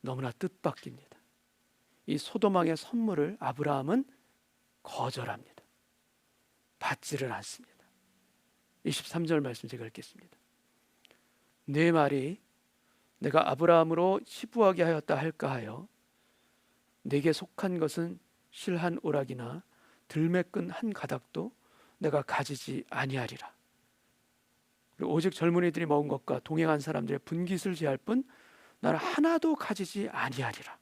너무나 뜻밖입니다. 이 소돔왕의 선물을 아브라함은 거절합니다. 받지를 않습니다. 23절 말씀 제가 읽겠습니다. 네 말이 내가 아브라함으로 치부하게 하였다 할까 하여 내게 속한 것은 실한 오락이나 들매끈 한 가닥도 내가 가지지 아니하리라. 그리고 오직 젊은이들이 먹은 것과 동행한 사람들의 분깃을 제할 뿐 나는 하나도 가지지 아니하리라.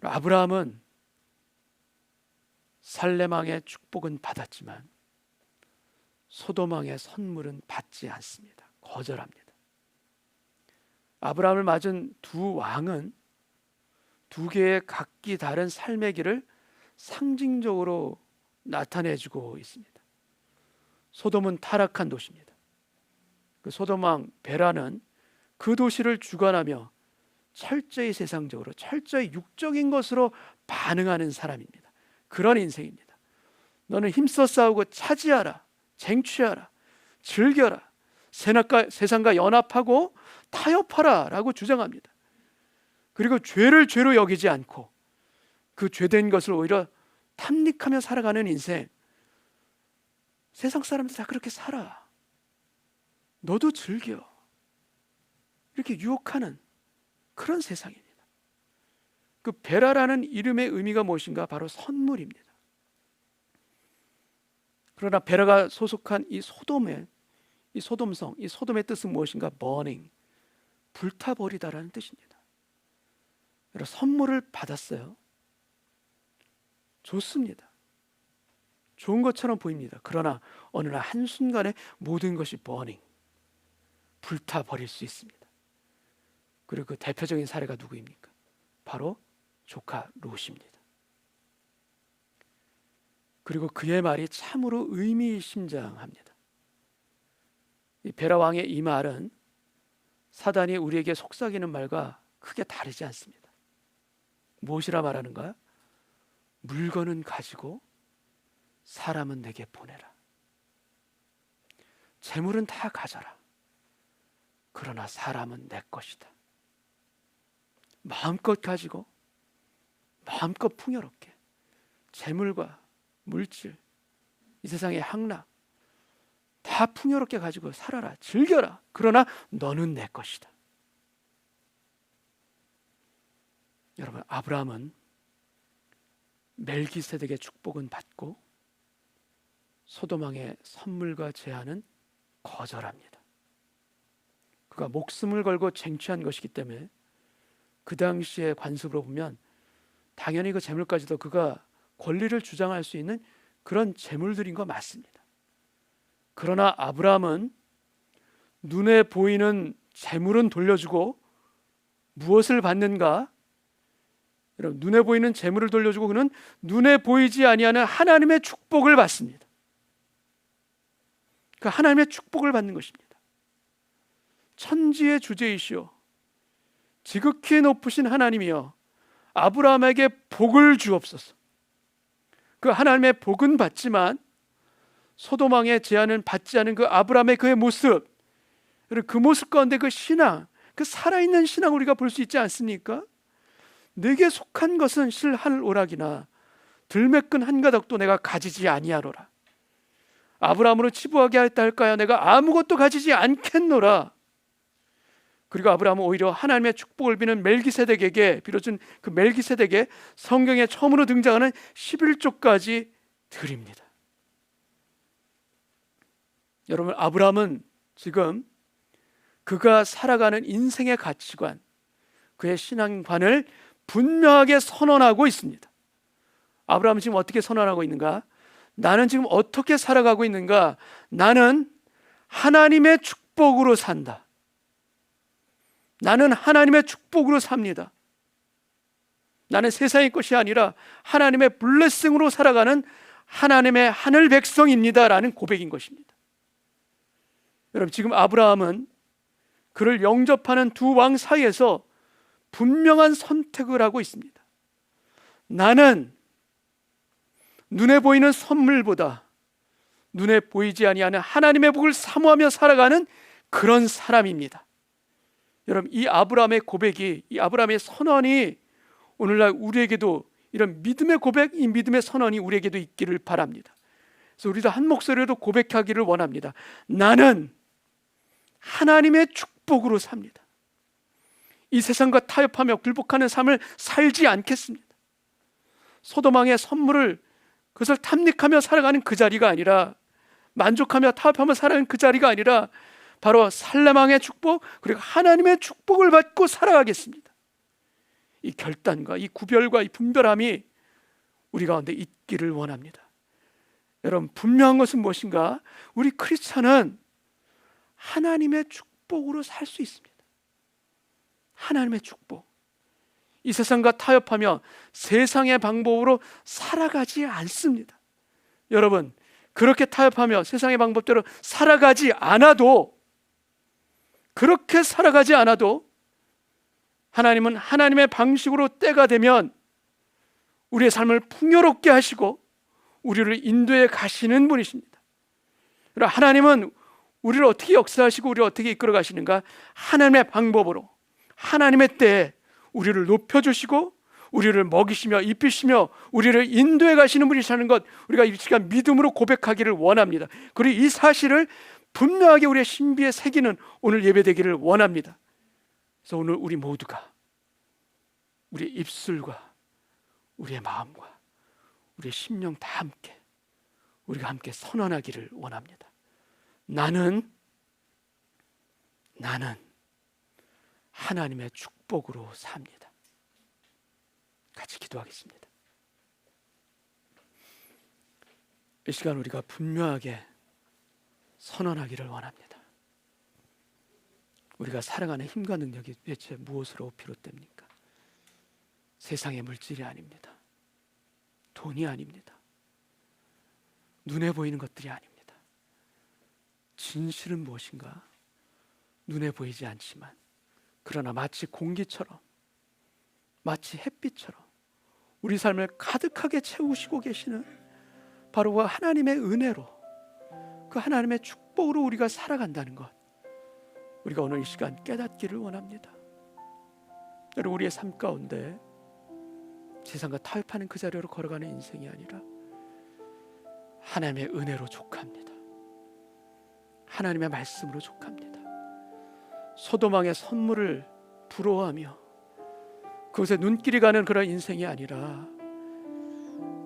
아브라함은 살레망의 축복은 받았지만 소돔왕의 선물은 받지 않습니다. 거절합니다. 아브라함을 맞은 두 왕은 두 개의 각기 다른 삶의 길을 상징적으로 나타내주고 있습니다. 소돔은 타락한 도시입니다. 그 소돔 왕 베라는 그 도시를 주관하며 철저히 세상적으로, 철저히 육적인 것으로 반응하는 사람입니다. 그런 인생입니다. 너는 힘써 싸우고 차지하라, 쟁취하라, 즐겨라, 세상과 연합하고 타협하라 라고 주장합니다. 그리고 죄를 죄로 여기지 않고 그 죄된 것을 오히려 탐닉하며 살아가는 인생. 세상 사람들 다 그렇게 살아. 너도 즐겨. 이렇게 유혹하는 그런 세상입니다. 그 베라라는 이름의 의미가 무엇인가? 바로 선물입니다. 그러나 베라가 소속한 이 소돔성, 이 소돔의 뜻은 무엇인가? burning, 불타버리다라는 뜻입니다. 여러분, 선물을 받았어요. 좋습니다. 좋은 것처럼 보입니다. 그러나 어느 날 한순간에 모든 것이 burning, 불타버릴 수 있습니다. 그리고 그 대표적인 사례가 누구입니까? 바로 조카 롯입니다. 그리고 그의 말이 참으로 의미심장합니다. 이 베라 왕의 이 말은 사단이 우리에게 속삭이는 말과 크게 다르지 않습니다. 무엇이라 말하는가? 물건은 가지고 사람은 내게 보내라. 재물은 다 가져라. 그러나 사람은 내 것이다. 마음껏 가지고 마음껏 풍요롭게 재물과 물질, 이 세상의 향락 다 풍요롭게 가지고 살아라, 즐겨라. 그러나 너는 내 것이다. 여러분, 아브라함은 멜기세덱의 축복은 받고 소돔왕의 선물과 제한은 거절합니다. 그가 목숨을 걸고 쟁취한 것이기 때문에 그 당시의 관습으로 보면 당연히 그 재물까지도 그가 권리를 주장할 수 있는 그런 재물들인 거 맞습니다. 그러나 아브라함은 눈에 보이는 재물은 돌려주고 무엇을 받는가? 여러분, 눈에 보이는 재물을 돌려주고 그는 눈에 보이지 아니하는 하나님의 축복을 받습니다. 그 하나님의 축복을 받는 것입니다. 천지의 주제이시오 지극히 높으신 하나님이여 아브라함에게 복을 주옵소서. 그 하나님의 복은 받지만 소돔왕의 제한은 받지 않은 그 아브라함의 그의 모습, 그 모습 가운데 그 신앙, 그 살아있는 신앙을 우리가 볼 수 있지 않습니까? 내게 속한 것은 실 하늘 오락이나 들매끈 한 가닥도 내가 가지지 아니하노라. 아브라함으로 치부하게 하였다 할까요? 내가 아무것도 가지지 않겠노라. 그리고 아브라함은 오히려 하나님의 축복을 비는 멜기세덱에게 빌어준 그 멜기세덱에 성경에 처음으로 등장하는 11조까지 드립니다. 여러분, 아브라함은 지금 그가 살아가는 인생의 가치관, 그의 신앙관을 분명하게 선언하고 있습니다. 아브라함은 지금 어떻게 선언하고 있는가? 나는 지금 어떻게 살아가고 있는가? 나는 하나님의 축복으로 산다. 나는 하나님의 축복으로 삽니다. 나는 세상의 것이 아니라 하나님의 블레싱으로 살아가는 하나님의 하늘 백성입니다 라는 고백인 것입니다. 여러분, 지금 아브라함은 그를 영접하는 두 왕 사이에서 분명한 선택을 하고 있습니다. 나는 눈에 보이는 선물보다 눈에 보이지 아니하는 하나님의 복을 사모하며 살아가는 그런 사람입니다. 여러분, 이 아브라함의 고백이, 이 아브라함의 선언이 오늘날 우리에게도 이런 믿음의 고백, 이 믿음의 선언이 우리에게도 있기를 바랍니다. 그래서 우리도 한 목소리로 고백하기를 원합니다. 나는 하나님의 축복으로 삽니다. 이 세상과 타협하며 굴복하는 삶을 살지 않겠습니다. 소돔왕의 선물을 그것을 탐닉하며 살아가는 그 자리가 아니라, 만족하며 타협하며 살아가는 그 자리가 아니라 바로 살레망의 축복, 그리고 하나님의 축복을 받고 살아가겠습니다. 이 결단과 이 구별과 이 분별함이 우리 가운데 있기를 원합니다. 여러분, 분명한 것은 무엇인가? 우리 크리스찬은 하나님의 축복으로 살 수 있습니다. 하나님의 축복. 이 세상과 타협하며 세상의 방법으로 살아가지 않습니다. 여러분, 그렇게 타협하며 세상의 방법대로 살아가지 않아도, 그렇게 살아가지 않아도 하나님은 하나님의 방식으로 때가 되면 우리의 삶을 풍요롭게 하시고 우리를 인도해 가시는 분이십니다. 하나님은 우리를 어떻게 역사하시고 우리를 어떻게 이끌어 가시는가? 하나님의 방법으로, 하나님의 때에 우리를 높여주시고 우리를 먹이시며 입히시며 우리를 인도해 가시는 분이시라는 것, 우리가 이 시간 믿음으로 고백하기를 원합니다. 그리고 이 사실을 분명하게 우리의 신비에 새기는 오늘 예배되기를 원합니다. 그래서 오늘 우리 모두가 우리의 입술과 우리의 마음과 우리의 심령 다 함께 우리가 함께 선언하기를 원합니다. 나는 하나님의 축복으로 삽니다. 같이 기도하겠습니다. 이 시간 우리가 분명하게 선언하기를 원합니다. 우리가 살아가는 힘과 능력이 대체 무엇으로 비롯됩니까? 세상의 물질이 아닙니다. 돈이 아닙니다. 눈에 보이는 것들이 아닙니다. 진실은 무엇인가? 눈에 보이지 않지만 그러나 마치 공기처럼, 마치 햇빛처럼 우리 삶을 가득하게 채우시고 계시는 바로 그 하나님의 은혜로, 그 하나님의 축복으로 우리가 살아간다는 것, 우리가 오늘 이 시간 깨닫기를 원합니다. 여러분, 우리의 삶 가운데 세상과 타협하는 그 자리로 걸어가는 인생이 아니라 하나님의 은혜로 족합니다. 하나님의 말씀으로 족합니다. 소돔왕의 선물을 부러워하며 그것에 눈길이 가는 그런 인생이 아니라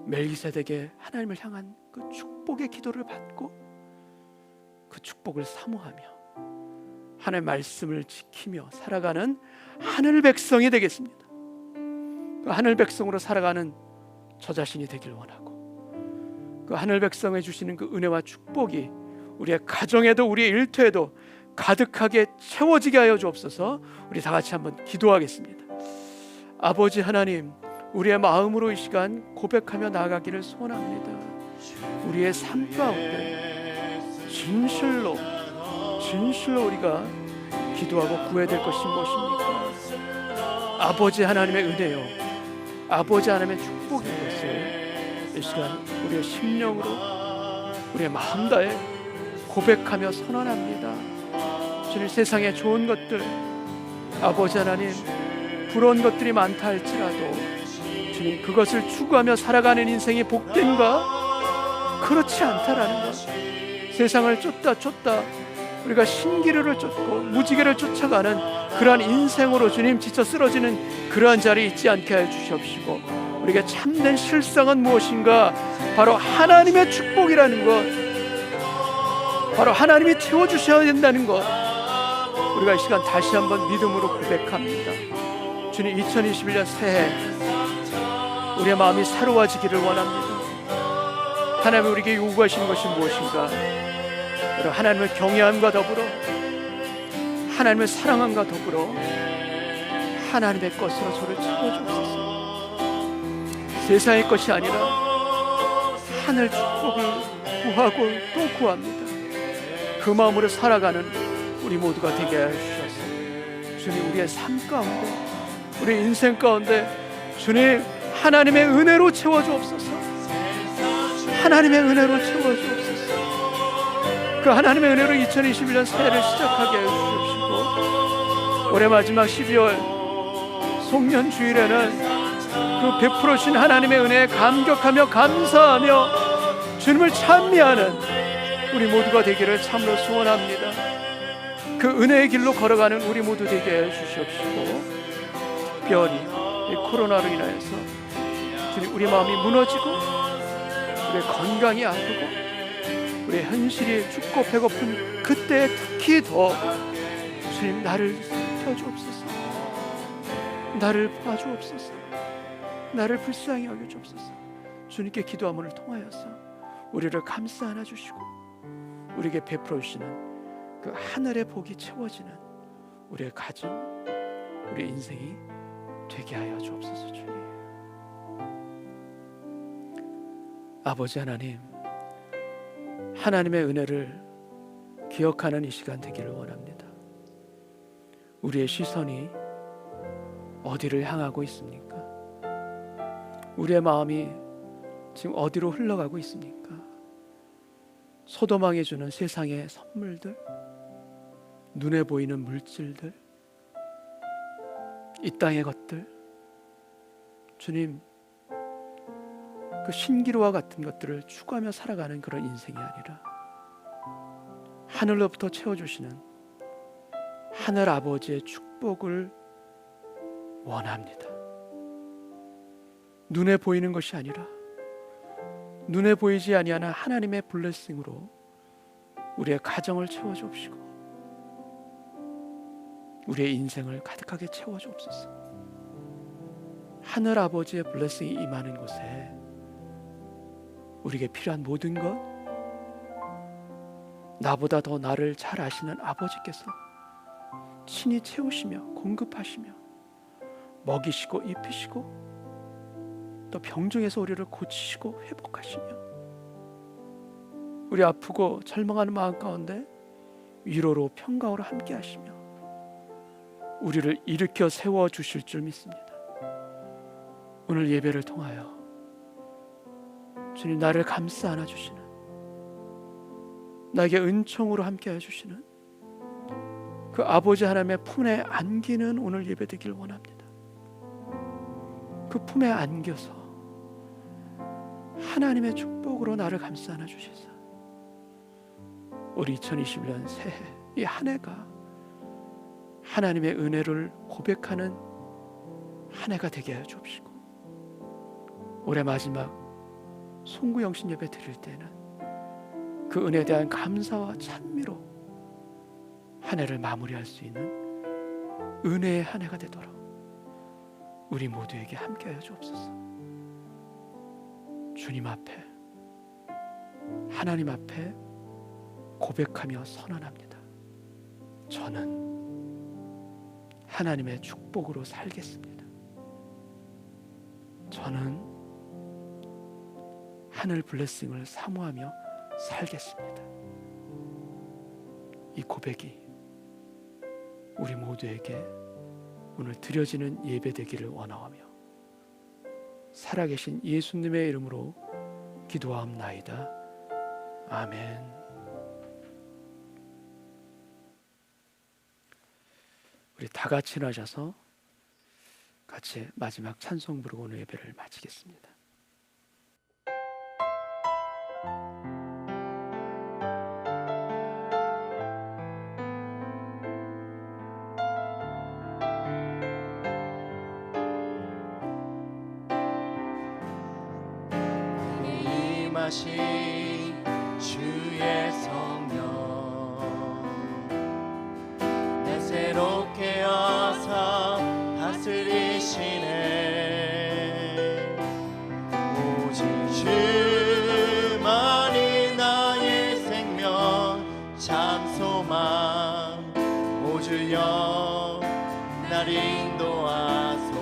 멜기세덱의 하나님을 향한 그 축복의 기도를 받고 그 축복을 사모하며 하나님의 말씀을 지키며 살아가는 하늘 백성이 되겠습니다. 그 하늘 백성으로 살아가는 저 자신이 되길 원하고, 그 하늘 백성에 주시는 그 은혜와 축복이 우리의 가정에도 우리의 일터에도 가득하게 채워지게 하여 주옵소서. 우리 다 같이 한번 기도하겠습니다. 아버지 하나님, 우리의 마음으로 이 시간 고백하며 나아가기를 소원합니다. 우리의 삶 가운데 진실로 우리가 기도하고 구해야 될 것이 무엇입니까? 아버지 하나님의 은혜요, 아버지 하나님의 축복인 것을 이 시간 우리의 심령으로, 우리의 마음 다해 고백하며 선언합니다. 주님, 세상의 좋은 것들, 아버지 하나님, 부러운 것들이 많다 할지라도 주님, 그것을 추구하며 살아가는 인생이 복된가? 그렇지 않다라는 것. 세상을 쫓다 우리가 신기루를 쫓고 무지개를 쫓아가는 그러한 인생으로 주님 지쳐 쓰러지는 그러한 자리에 있지 않게 해 주시옵시고, 우리에게 참된 실상은 무엇인가? 바로 하나님의 축복이라는 것, 바로 하나님이 채워주셔야 된다는 것, 우리가 이 시간 다시 한번 믿음으로 고백합니다. 주님, 2021년 새해 우리의 마음이 새로워지기를 원합니다. 하나님이 우리에게 요구하시는 것이 무엇인가? 하나님을 경외함과 더불어, 하나님을 사랑함과 더불어 하나님의 것으로 저를 채워주옵소서. 세상의 것이 아니라 하늘 축복을 구하고 또 구합니다. 그 마음으로 살아가는 우리 모두가 되게 하여 주셔서 주님, 우리의 삶 가운데, 우리 인생 가운데 주님 하나님의 은혜로 채워주옵소서. 하나님의 은혜로 채워주옵소서. 그 하나님의 은혜로 2021년 새해를 시작하게 해주시옵시고, 올해 마지막 12월 송년 주일에는 그 베풀어 주신 하나님의 은혜에 감격하며 감사하며 주님을 찬미하는 우리 모두가 되기를 참으로 소원합니다. 그 은혜의 길로 걸어가는 우리 모두 되게 해주시옵시고, 특별히 이 코로나로 인하여서 주님, 우리 마음이 무너지고 우리의 건강이 아프고 우리의 현실이 춥고 배고픈 그때 특히 더 주님, 나를 펴주옵소서. 나를 봐주옵소서. 나를 불쌍히 여겨주옵소서. 주님께 기도함을 통하여서 우리를 감싸 안아주시고 우리에게 베풀어 주시는 그 하늘의 복이 채워지는 우리의 가정, 우리의 인생이 되게 하여 주옵소서. 주님, 아버지 하나님, 하나님의 은혜를 기억하는 이 시간 되기를 원합니다. 우리의 시선이 어디를 향하고 있습니까? 우리의 마음이 지금 어디로 흘러가고 있습니까? 소도망해 주는 세상의 선물들, 눈에 보이는 물질들, 이 땅의 것들, 주님, 그 신기루와 같은 것들을 추구하며 살아가는 그런 인생이 아니라 하늘로부터 채워주시는 하늘 아버지의 축복을 원합니다. 눈에 보이는 것이 아니라 눈에 보이지 아니하는 하나님의 블레싱으로 우리의 가정을 채워주옵시고 우리의 인생을 가득하게 채워주옵소서. 하늘 아버지의 블레싱이 임하는 곳에 우리에게 필요한 모든 것, 나보다 더 나를 잘 아시는 아버지께서 친히 채우시며 공급하시며 먹이시고 입히시고 또 병중에서 우리를 고치시고 회복하시며 우리 아프고 절망하는 마음 가운데 위로로 평강으로 함께 하시며 우리를 일으켜 세워주실 줄 믿습니다. 오늘 예배를 통하여 주님, 나를 감싸 안아주시는, 나에게 은총으로 함께 해주시는 그 아버지 하나님의 품에 안기는 오늘 예배 되길 원합니다. 그 품에 안겨서 하나님의 축복으로 나를 감싸 안아주셔서 우리 2021년 새해 이 한 해가 하나님의 은혜를 고백하는 한 해가 되게 해 주옵시고, 올해 마지막 송구영신 예배 드릴 때는 그 은혜에 대한 감사와 찬미로 한 해를 마무리할 수 있는 은혜의 한 해가 되도록 우리 모두에게 함께하여 주옵소서. 주님 앞에, 하나님 앞에 고백하며 선언합니다. 저는 하나님의 축복으로 살겠습니다. 저는 하늘 블레싱을 사모하며 살겠습니다. 이 고백이 우리 모두에게 오늘 드려지는 예배 되기를 원하오며 살아계신 예수님의 이름으로 기도하옵나이다. 아멘. 우리 다 같이 일어나셔서 같이 마지막 찬송 부르고 오늘 예배를 마치겠습니다. 임하신 주의 성령 내 새롭게 하사 다스리시네. 오직 주만이 나의 생명 참 소망. 오 주여 날 인도하소서.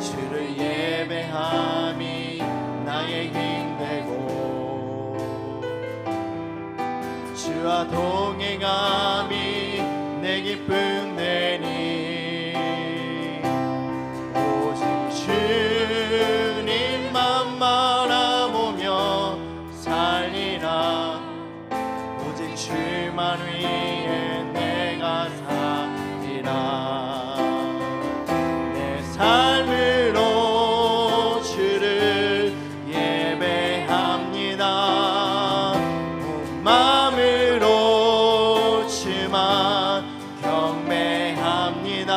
주를 예배함이 나의 힘 되고 주와 동행함이 내 기쁨 되니. 오직 주님만 바라보며 살리라. 오직 주만 위해 내가 살리라. 내 삶으로 주를 예배합니다. 온 마음으로 주만 경배합니다.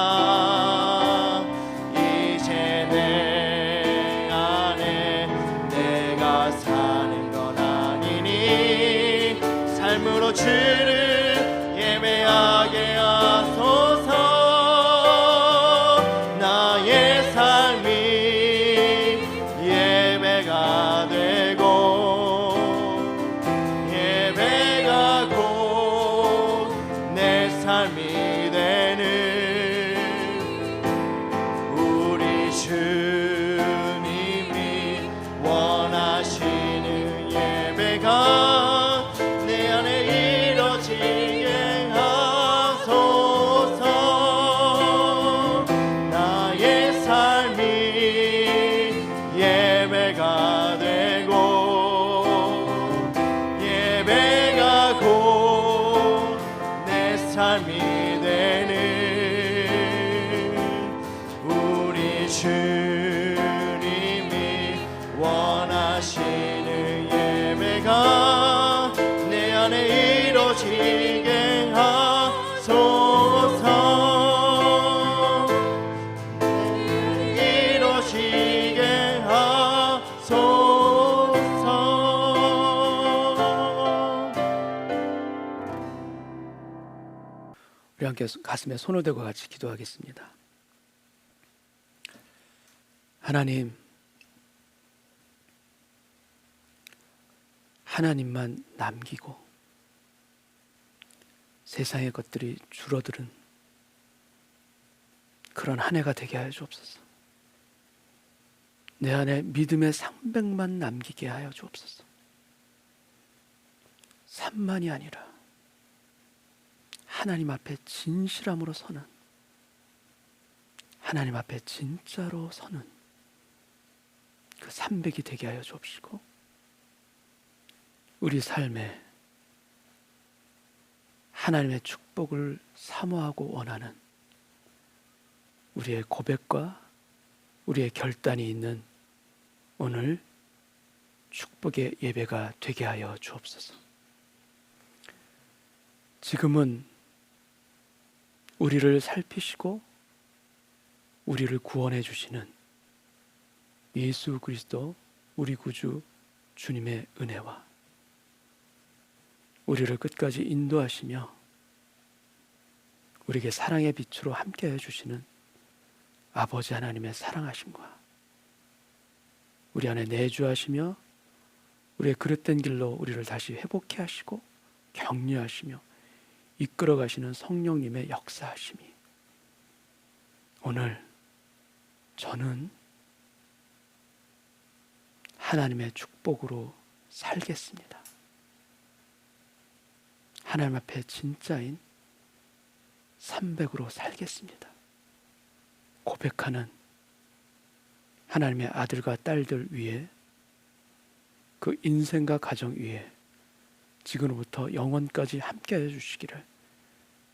이제 내 안에 내가 사는 건 아니니 삶으로 주를 예배하게 하소서. 나의 삶이 예배가 되고 예배가 곧 내 삶이 되는 우리 주님이 원하시는 예배가 내 안에 이뤄지게 하소서. 나의 삶이 예배가 되고 예배가 곧 내 삶이 되는 우리 주님이 원하시는 예배가 내 안에 이루어지게 하소서. 이루어지게 하소서. 우리 함께 가슴에 손을 대고 같이 기도하겠습니다. 하나님, 하나님만 남기고 세상의 것들이 줄어드는 그런 한 해가 되게 하여 주옵소서. 내 안에 믿음의 상백만 남기게 하여 주옵소서. 산만이 아니라 하나님 앞에 진실함으로 서는, 하나님 앞에 진짜로 서는 그 300이 되게 하여 주옵시고, 우리 삶에 하나님의 축복을 사모하고 원하는 우리의 고백과 우리의 결단이 있는 오늘 축복의 예배가 되게 하여 주옵소서. 지금은 우리를 살피시고 우리를 구원해 주시는 예수 그리스도 우리 구주 주님의 은혜와 우리를 끝까지 인도하시며 우리에게 사랑의 빛으로 함께해 주시는 아버지 하나님의 사랑하심과 우리 안에 내주하시며 우리의 그릇된 길로 우리를 다시 회복해 하시고 격려하시며 이끌어 가시는 성령님의 역사하심이 오늘 저는 하나님의 축복으로 살겠습니다. 하나님 앞에 진짜인 300으로 살겠습니다. 고백하는 하나님의 아들과 딸들 위에, 그 인생과 가정 위에 지금부터 영원까지 함께해 주시기를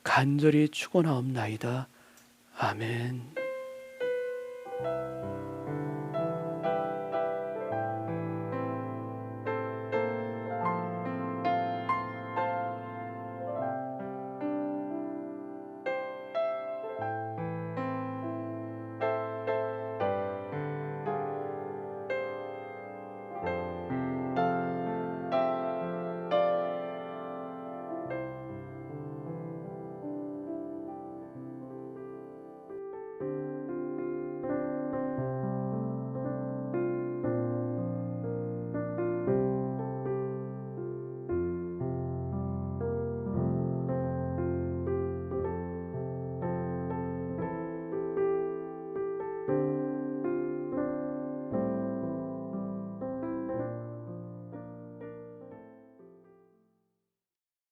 간절히 축원하옵나이다. 아멘.